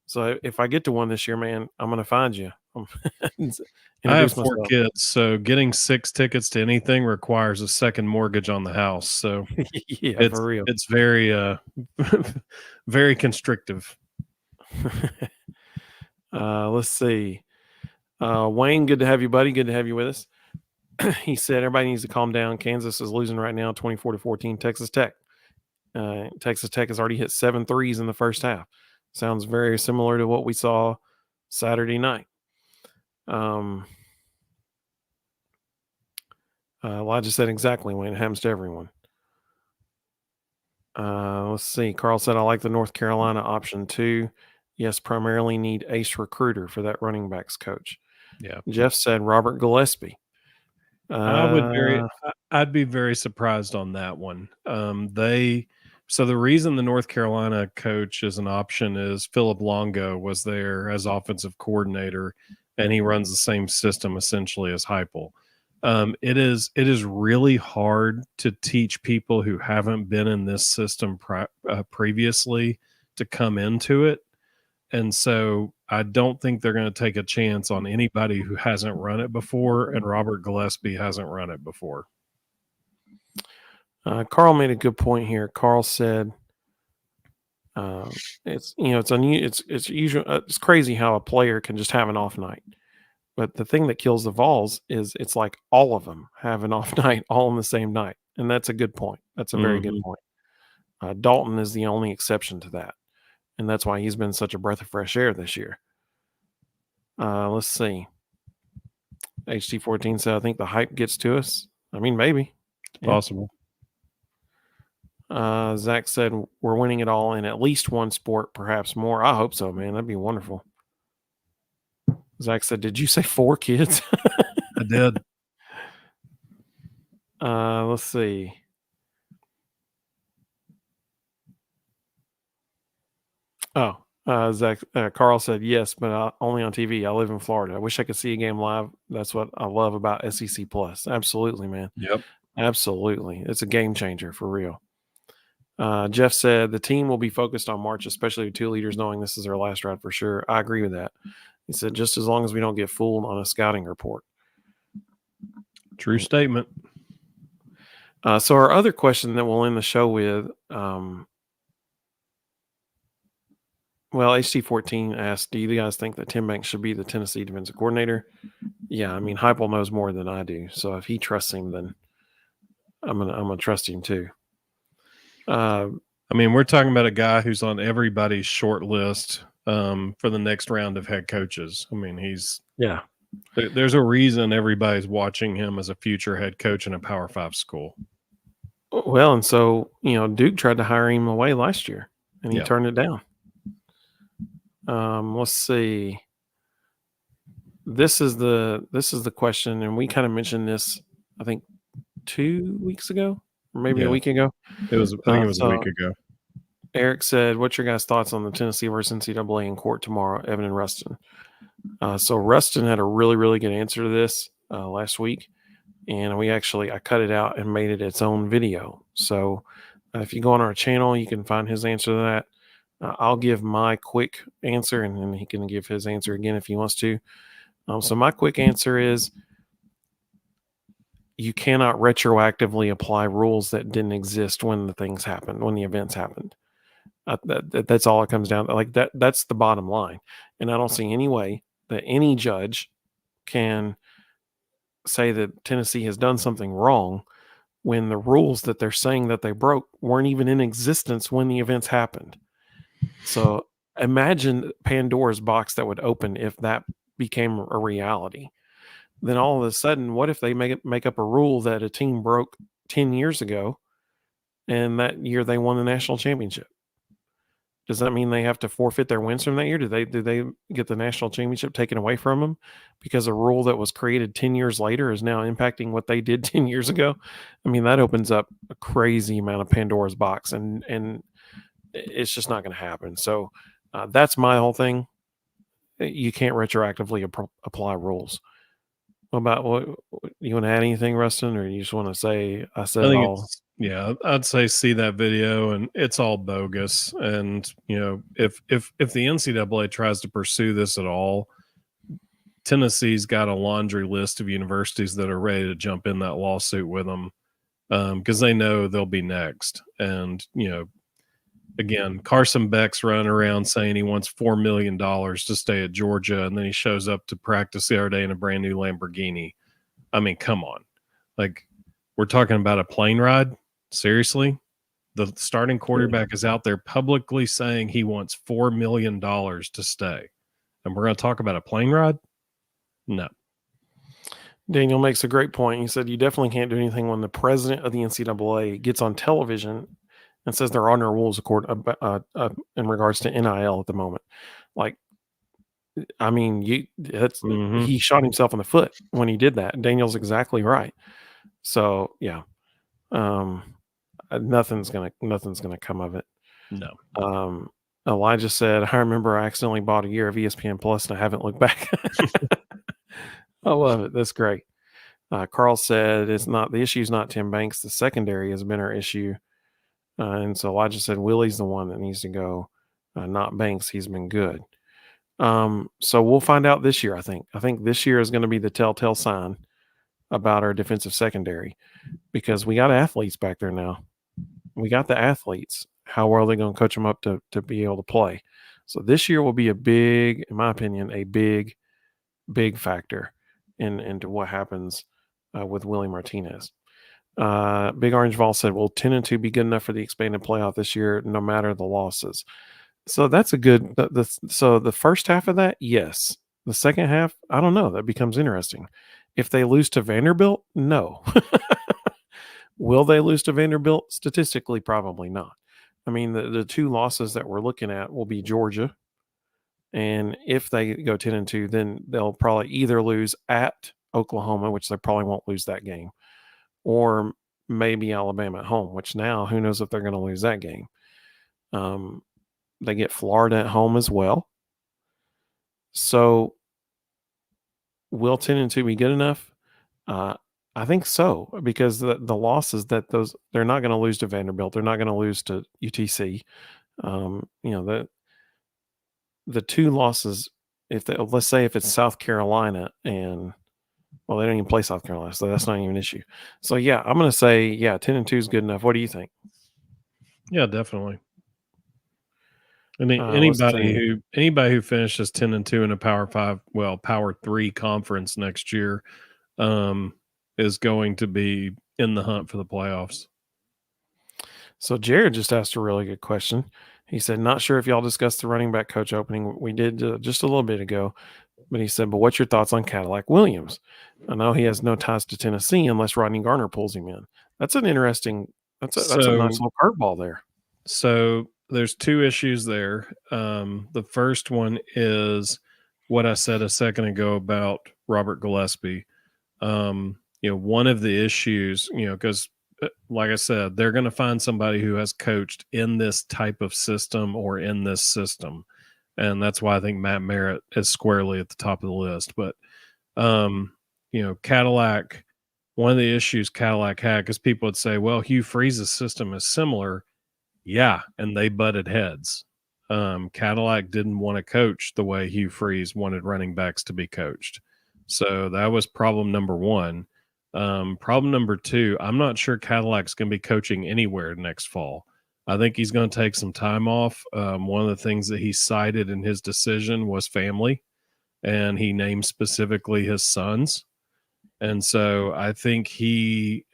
So if I get to one this year, man, I'm going to find you. I have 4 kids, so getting 6 tickets to anything requires a second mortgage on the house. So yeah, for real. It's very, very constrictive. Let's see. Wayne, good to have you, buddy. Good to have you with us. He said everybody needs to calm down. Kansas is losing right now, 24-14. Texas Tech. Texas Tech has already hit 7 threes in the first half. Sounds very similar to what we saw Saturday night. Elijah said exactly, Wayne. It happens to everyone. Let's see. Carl said, I like the North Carolina option too. Yes, primarily need ace recruiter for that running backs coach. Yeah. Jeff said Robert Gillespie. I'd be very surprised on that one. So the reason the North Carolina coach is an option is Philip Longo was there as offensive coordinator, and he runs the same system essentially as Heupel. It is really hard to teach people who haven't been in this system previously to come into it. And so I don't think they're going to take a chance on anybody who hasn't run it before, and Robert Gillespie hasn't run it before. Carl made a good point here. Carl said, "It's usual. It's crazy how a player can just have an off night, but the thing that kills the Vols is it's like all of them have an off night all on the same night, and that's a good point. That's a very good point. Dalton is the only exception to that, and that's why he's been such a breath of fresh air this year. Let's see. HT14 said, I think the hype gets to us. I mean, maybe. It's possible. Zach said, we're winning it all in at least one sport, perhaps more. I hope so, man. That'd be wonderful. Zach said, did you say 4 kids? I did. Let's see. Oh, Zach, Carl said yes, but only on TV. I live in Florida. I wish I could see a game live. That's what I love about SEC Plus. Absolutely, man. Yep. Absolutely. It's a game changer for real. Jeff said the team will be focused on March, especially with 2 leaders knowing this is their last ride for sure. I agree with that. He said just as long as we don't get fooled on a scouting report. True statement. So our other question that we'll end the show with, HT14 asked, do you guys think that Tim Banks should be the Tennessee defensive coordinator? Yeah, I mean, Heupel knows more than I do. So if he trusts him, then I'm gonna trust him too. I mean, we're talking about a guy who's on everybody's short list for the next round of head coaches. I mean, Yeah. there's a reason everybody's watching him as a future head coach in a Power 5 school. Well, and so, Duke tried to hire him away last year, and he Yeah. turned it down. Let's see. This is the question, and we kind of mentioned this, I think, 2 weeks ago, or maybe a Yeah. week ago. I think it was a week So ago. Eric said, "What's your guys' thoughts on the Tennessee versus NCAA in court tomorrow?" Evan and Rustin. So Rustin had a really, really good answer to this last week, and I cut it out and made it its own video. So if you go on our channel, you can find his answer to that. I'll give my quick answer, and then he can give his answer again if he wants to. So my quick answer is you cannot retroactively apply rules that didn't exist when the things happened, when the events happened. That's all it comes down to. Like that's the bottom line. And I don't see any way that any judge can say that Tennessee has done something wrong when the rules that they're saying that they broke weren't even in existence when the events happened. So imagine Pandora's box that would open if that became a reality. Then all of a sudden, what if they make up a rule that a team broke 10 years ago and that year they won the national championship? Does that mean they have to forfeit their wins from that year? Do they get the national championship taken away from them because a rule that was created 10 years later is now impacting what they did 10 years ago? I mean, that opens up a crazy amount of Pandora's box, and it's just not going to happen. So that's my whole thing. You can't retroactively apply rules. What about what you want to add anything, Rustin, or you just want to say I said I it think all? I'd say see that video and it's all bogus. And if the NCAA tries to pursue this at all, Tennessee's got a laundry list of universities that are ready to jump in that lawsuit with them because they know they'll be next. And again, Carson Beck's running around saying he wants $4 million to stay at Georgia, and then he shows up to practice the other day in a brand new Lamborghini. I mean, come on. Like, we're talking about a plane ride? Seriously? The starting quarterback is out there publicly saying he wants $4 million to stay. And we're going to talk about a plane ride? No. Daniel makes a great point. He said you definitely can't do anything when the president of the NCAA gets on television and says there are no rules in regards to NIL at the moment. Like, I mean, he shot himself in the foot when he did that. Daniel's exactly right. So yeah, nothing's gonna come of it. No. Elijah said, "I remember I accidentally bought a year of ESPN Plus and I haven't looked back." I love it. That's great. Carl said, the issue is not Tim Banks. The secondary has been our issue. And so Elijah said, Willie's the one that needs to go, not Banks. He's been good. So we'll find out this year, I think. I think this year is going to be the telltale sign about our defensive secondary because we got athletes back there now. We got the athletes. How well are they going to coach them up to be able to play? So this year will be in my opinion, a big factor into what happens with Willie Martinez. Big Orange Vol said, "Will 10-2 be good enough for the expanded playoff this year, no matter the losses?" So that's a good. So the first half of that, yes. The second half, I don't know. That becomes interesting. If they lose to Vanderbilt, no. Will they lose to Vanderbilt? Statistically, probably not. I mean, the two losses that we're looking at will be Georgia, and if they go 10-2, then they'll probably either lose at Oklahoma, which they probably won't lose that game, or maybe Alabama at home, which now who knows if they're going to lose that game. They get Florida at home as well. So will 10-2 be good enough? I think so, because the losses that they're not going to lose to Vanderbilt. They're not going to lose to UTC. The two losses, let's say if it's South Carolina and well, they don't even play South Carolina, so that's not even an issue. So yeah, I'm going to say 10-2 is good enough. What do you think? Yeah, definitely. Anybody who finishes 10-2 in a Power 5, Power 3 conference next year, is going to be in the hunt for the playoffs. So Jared just asked a really good question. He said, "Not sure if y'all discussed the running back coach opening. We did just a little bit ago." But he said, "But what's your thoughts on Cadillac Williams? I know he has no ties to Tennessee unless Rodney Garner pulls him in." That's an interesting. That's a nice So little curveball there. So there's two issues there. The first one is what I said a second ago about Robert Gillespie. One of the issues, because like I said, they're going to find somebody who has coached in this type of system or in this system. And that's why I think Matt Merritt is squarely at the top of the list. But, Cadillac, one of the issues Cadillac had, because people would say, well, Hugh Freeze's system is similar. Yeah, and they butted heads. Cadillac didn't want to coach the way Hugh Freeze wanted running backs to be coached. So that was problem number one. Problem number two, I'm not sure Cadillac's going to be coaching anywhere next fall. I think he's going to take some time off. One of the things that he cited in his decision was family, and he named specifically his sons. And so I think he's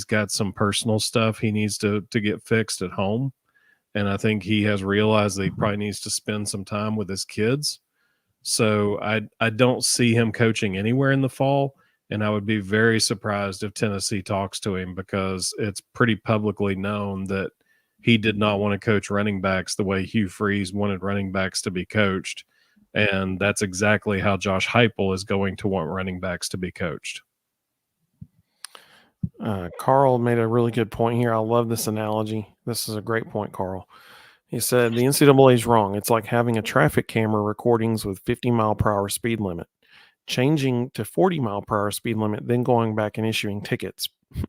got some personal stuff he needs to get fixed at home. And I think he has realized that he probably needs to spend some time with his kids. So I don't see him coaching anywhere in the fall. And I would be very surprised if Tennessee talks to him, because it's pretty publicly known that he did not want to coach running backs the way Hugh Freeze wanted running backs to be coached. And that's exactly how Josh Heupel is going to want running backs to be coached. Carl made a really good point here. I love this analogy. This is a great point, Carl. He said the NCAA is wrong. It's like having a traffic camera recordings with 50-mile-per-hour speed limit, changing to 40-mile-per-hour speed limit, then going back and issuing tickets.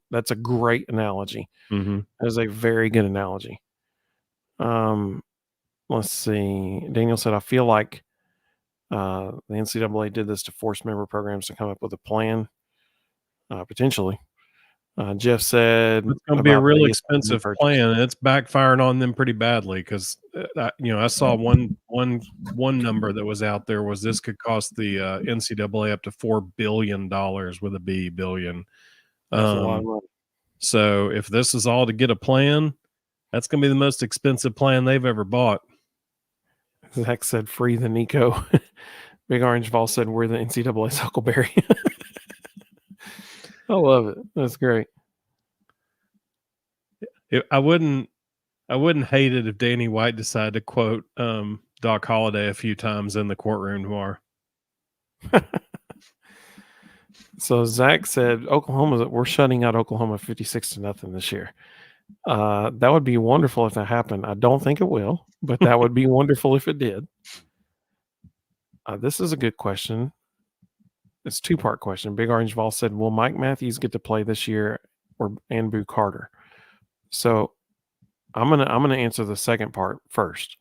That's a great analogy. Mm-hmm. That is a very good analogy. Let's see. Daniel said, I feel like the NCAA did this to force member programs to come up with a plan, potentially. Jeff said it's going to be a about real the expensive purchase. plan. It's backfiring on them pretty badly, because I saw one number that was out there was this could cost the NCAA up to $4 billion with a B, billion. That's a lot of money. So if this is all to get a plan, that's going to be the most expensive plan they've ever bought. Zach said, "Free the Nico." Big Orange Vol said, "We're the NCAA's Huckleberry." I love it. That's great. I wouldn't hate it if Danny White decided to quote Doc Holliday a few times in the courtroom tomorrow. So Zach said, we're shutting out Oklahoma 56-0 this year. That would be wonderful if that happened. I don't think it will, but that would be wonderful if it did. This is a good question. It's a two-part question. Big Orange Vol said, will Mike Matthews get to play this year and Boo Carter? So I'm gonna answer the second part first.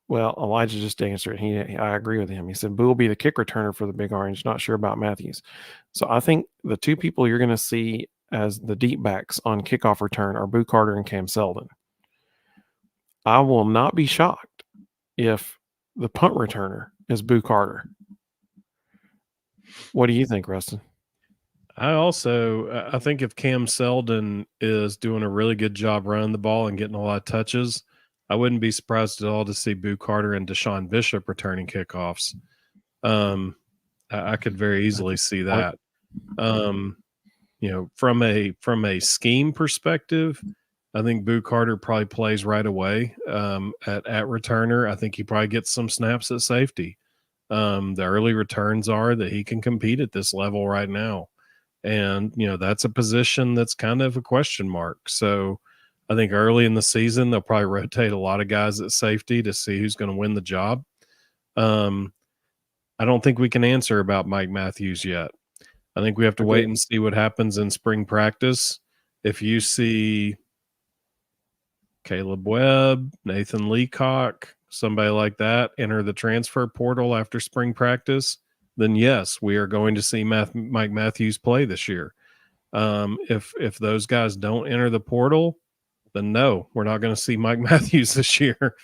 Well, Elijah just answered. I agree with him. He said Boo will be the kick returner for the Big Orange. Not sure about Matthews. So I think the two people you're going to see as the deep backs on kickoff return are Boo Carter and Cam Selden. I will not be shocked if the punt returner is Boo Carter. What do you think, Rustin? I think if Cam Selden is doing a really good job running the ball and getting a lot of touches, I wouldn't be surprised at all to see Boo Carter and Deshaun Bishop returning kickoffs. I could very easily see that. From a scheme perspective, I think Boo Carter probably plays right away at returner. I think he probably gets some snaps at safety. The early returns are that he can compete at this level right now. And, that's a position that's kind of a question mark. So I think early in the season, they'll probably rotate a lot of guys at safety to see who's going to win the job. I don't think we can answer about Mike Matthews yet. I think we have to wait and see what happens in spring practice. If you see Caleb Webb, Nathan Leacock, somebody like that enter the transfer portal after spring practice, then yes, we are going to see Mike Matthews play this year. If those guys don't enter the portal, then no, we're not going to see Mike Matthews this year.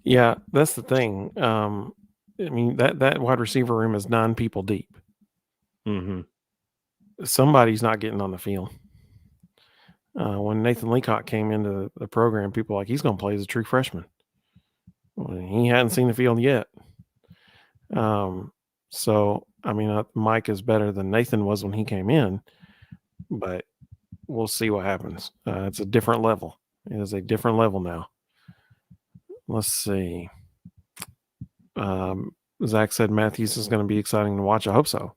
Yeah, that's the thing. That wide receiver room is 9 people deep. Mm-hmm. Somebody's not getting on the field. When Nathan Leacock came into the program, people were like, he's going to play as a true freshman. Well, he hadn't seen the field yet. So, I mean, Mike is better than Nathan was when he came in, but we'll see what happens. It's a different level. It is a different level now. Let's see. Zach said Matthews is going to be exciting to watch. I hope so.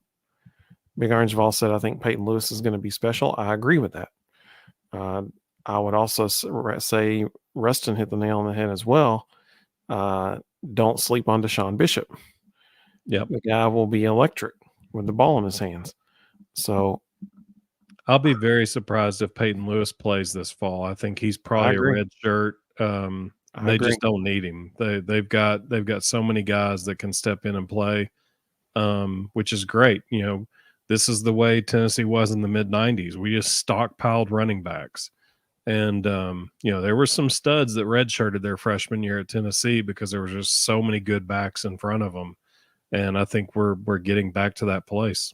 Big Orange Vol said, I think Peyton Lewis is going to be special. I agree with that. I would also say Rustin hit the nail on the head as well. Don't sleep on Deshaun Bishop. Yep. The guy will be electric with the ball in his hands. So I'll be very surprised if Peyton Lewis plays this fall. I think he's probably a red shirt. They just don't need him. They've got so many guys that can step in and play, which is great. You know, this is the way Tennessee was in the mid-90s. We just stockpiled running backs. And, you know, there were some studs that redshirted their freshman year at Tennessee because there was just so many good backs in front of them. And I think we're getting back to that place.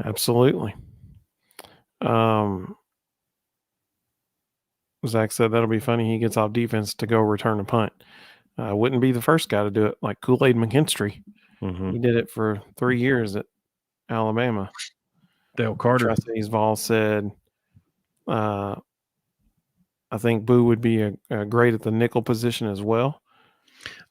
Absolutely. Zach said that'll be funny. He gets off defense to go return a punt. Wouldn't be the first guy to do it, like Kool-Aid McKinstry. Mm-hmm. He did it for 3 years at Alabama. Dale Carter. Trustees Vol said, I think Boo would be a great at the nickel position as well.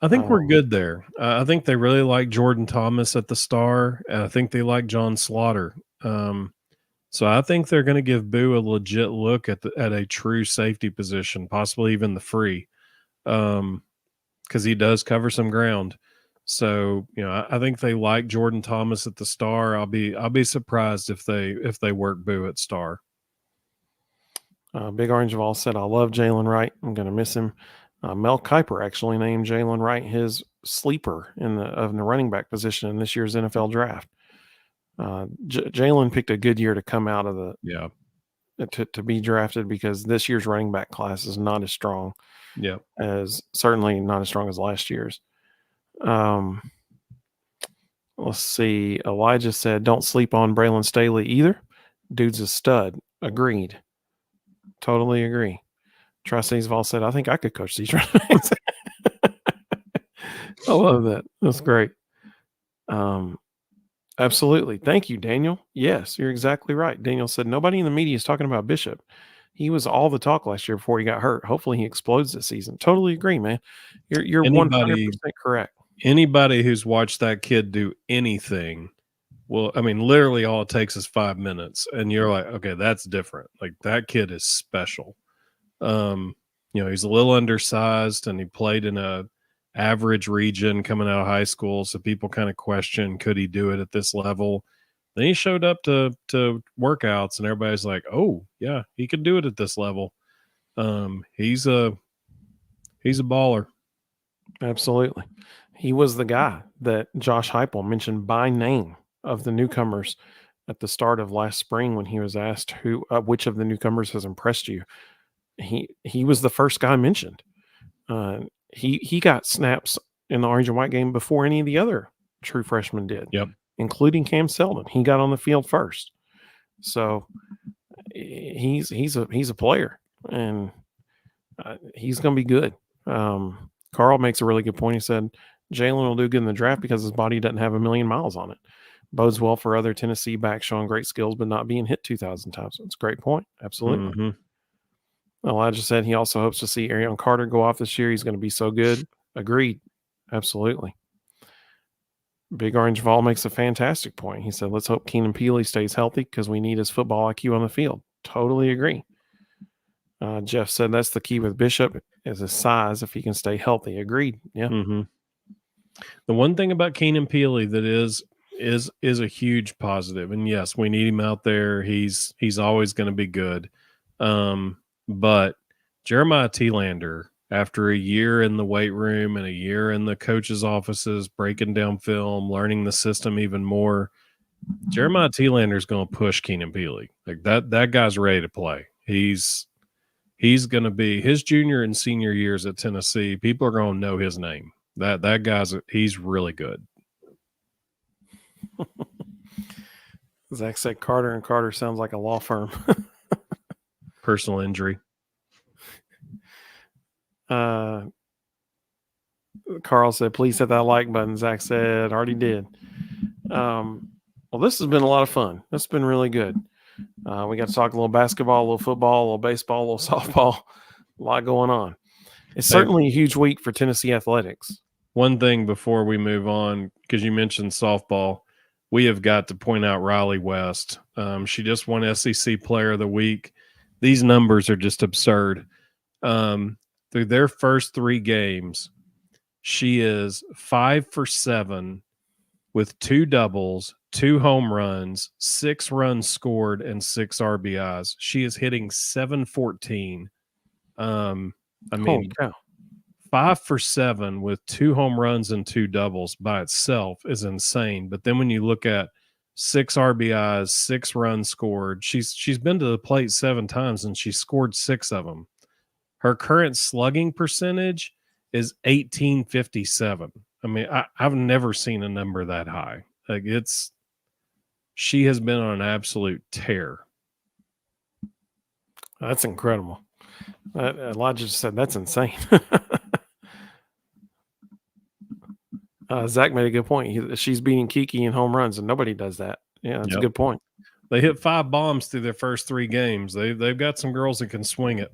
I think we're good there. I think they really like Jordan Thomas at the star, and I think they like John Slaughter. So I think they're going to give Boo a legit look at a true safety position, possibly even the free, because he does cover some ground. So you know, I think they like Jordan Thomas at the star. I'll be surprised if they work Boo at star. Big Orange Vol said, I love Jalen Wright. I'm going to miss him. Mel Kiper actually named Jalen Wright his sleeper in the running back position in this year's NFL draft. Jalen picked a good year to come out of to be drafted because this year's running back class is not as strong. Yeah, certainly not as strong as last year's. Let's see. Elijah said, don't sleep on Braylon Staley either. Dude's a stud. Agreed. Totally agree. Trustees Vol said, I think I could coach these running backs. I love that. That's great. Absolutely. Thank you, Daniel. Yes, you're exactly right. Daniel said, nobody in the media is talking about Bishop. He was all the talk last year before he got hurt. Hopefully he explodes this season. Totally agree, man. You're 100% correct. Anybody who's watched that kid do anything, well, I mean, literally all it takes is 5 minutes, and you're like, okay, that's different. Like, that kid is special. You know, he's a little undersized, and he played in a average region coming out of high school, so people kind of question, could he do it at this level? Then he showed up to workouts, and everybody's like, oh yeah, he can do it at this level. He's a baller. Absolutely. He was the guy that Josh Heupel mentioned by name of the newcomers at the start of last spring when he was asked which of the newcomers has impressed you. He was the first guy mentioned. He got snaps in the orange and white game before any of the other true freshmen did. Yep. Including Cam Seldon. He got on the field first. So he's a player, and he's going to be good. Carl makes a really good point. He said Jalen will do good in the draft because his body doesn't have 1,000,000 miles on it. Bodes well for other Tennessee backs showing great skills but not being hit 2,000 times. That's a great point. Absolutely. Mm-hmm. Elijah said he also hopes to see Arion Carter go off this year. He's going to be so good. Agreed. Absolutely. Big Orange Vol makes a fantastic point. He said, let's hope Keenan Peely stays healthy because we need his football IQ on the field. Totally agree. Jeff said that's the key with Bishop is his size if he can stay healthy. Agreed. Yeah. Mm-hmm. The one thing about Keenan Peely that is a huge positive, and yes, we need him out there. He's always going to be good. But Jeremiah Thielander, after a year in the weight room and a year in the coach's offices, breaking down film, learning the system even more, Jeremiah Thielander is going to push Keenan Peely. Like that guy's ready to play. He's going to be his junior and senior years at Tennessee. People are going to know his name. That he's really good. Zach said Carter and Carter sounds like a law firm. personal injury. Carl said, please hit that like button. Zach said, already did. Well, this has been a lot of fun. This has been really good. We got to talk a little basketball, a little football, a little baseball, a little softball. A lot going on. It's certainly a huge week for Tennessee athletics. One thing before we move on, because you mentioned softball, we have got to point out Riley West. She just won SEC Player of the Week. These numbers are just absurd. Through their first 3 games, she is 5 for 7 with 2 doubles, 2 home runs, 6 runs scored, and 6 RBIs. She is hitting .714. Holy cow. 5 for 7 with 2 home runs and 2 doubles by itself is insane. But then when you look at 6 RBIs, 6 runs scored, she's been to the plate 7 times and she scored 6 of them. Her current slugging percentage is 1857. I mean, I've never seen a number that high. Like she has been on an absolute tear. That's incredible. Elijah just said that's insane. Zach made a good point. She's beating Kiki in home runs, and nobody does that. Yeah, that's a good point. They hit 5 bombs through their first 3 games. They've got some girls that can swing it.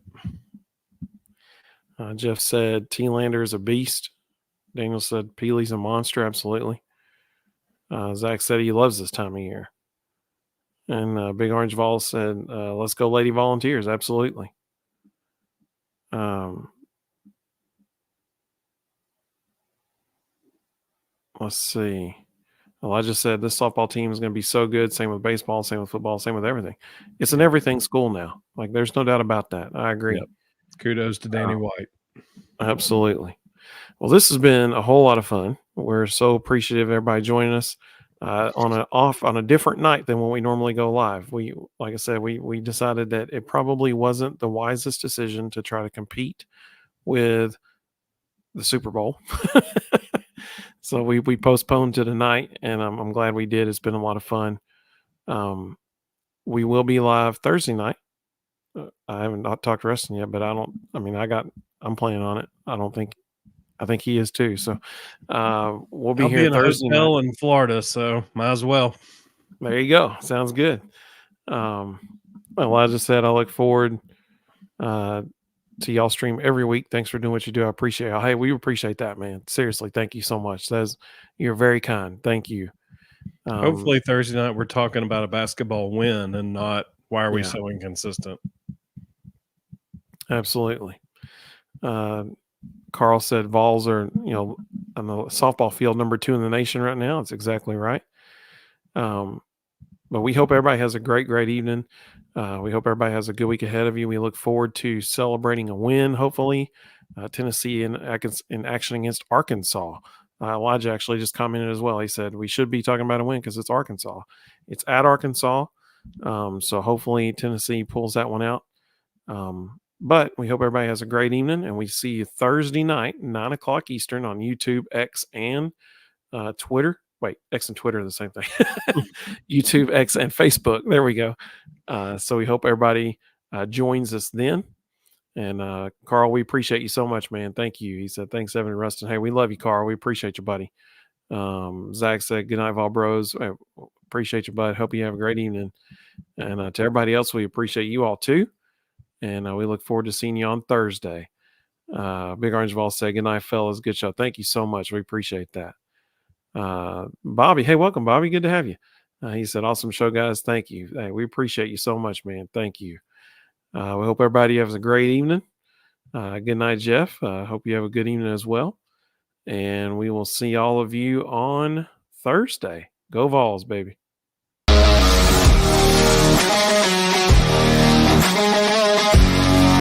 Jeff said T-Lander is a beast. Daniel said Peely's a monster. Absolutely. Zach said he loves this time of year. And Big Orange Vol said, let's go Lady Volunteers. Absolutely. Let's see. Elijah said this softball team is going to be so good. Same with baseball, same with football, same with everything. It's an everything school now. Like, there's no doubt about that. I agree. Yep. Kudos to Danny White. Absolutely. Well, this has been a whole lot of fun. We're so appreciative of everybody joining us on a different night than when we normally go live. Like I said, we decided that it probably wasn't the wisest decision to try to compete with the Super Bowl. So we postponed to tonight, and I'm glad we did. It's been a lot of fun. We will be live Thursday night. I haven't talked to Rustin yet, but I'm planning on it. I think he is too. So we'll be here Thursday night. I'll be in a hotel in Florida, so might as well. There you go. Sounds good. Elijah said, I look forward to y'all stream every week. Thanks for doing what you do. I appreciate it. Hey, we appreciate that, man. Seriously, thank you so much. You're very kind. Thank you. Hopefully Thursday night we're talking about a basketball win and not why are we so inconsistent. Absolutely. Carl said Vols are, on the softball field number 2 in the nation right now. That's exactly right. But we hope everybody has a great, great evening. We hope everybody has a good week ahead of you. We look forward to celebrating a win, hopefully. Tennessee in action against Arkansas. Elijah actually just commented as well. He said we should be talking about a win because it's Arkansas. It's at Arkansas. So hopefully Tennessee pulls that one out. But we hope everybody has a great evening, and we see you Thursday night, 9 o'clock Eastern on YouTube, X, and Twitter. Wait, X and Twitter are the same thing. YouTube, X, and Facebook. There we go. So we hope everybody joins us then. And Carl, we appreciate you so much, man. Thank you. He said, thanks, Evan and Rustin. Hey, we love you, Carl. We appreciate you, buddy. Zach said, good night, Vol Bros. Appreciate you, bud. Hope you have a great evening. And to everybody else, we appreciate you all too. And we look forward to seeing you on Thursday. Big Orange Vol said, good night, fellas. Good show. Thank you so much. We appreciate that. Bobby, hey, welcome, Bobby. Good to have you. He said, awesome show, guys. Thank you. Hey, we appreciate you so much, man. Thank you. We hope everybody has a great evening. Good night, Jeff. Hope you have a good evening as well. And we will see all of you on Thursday. Go Vols, baby.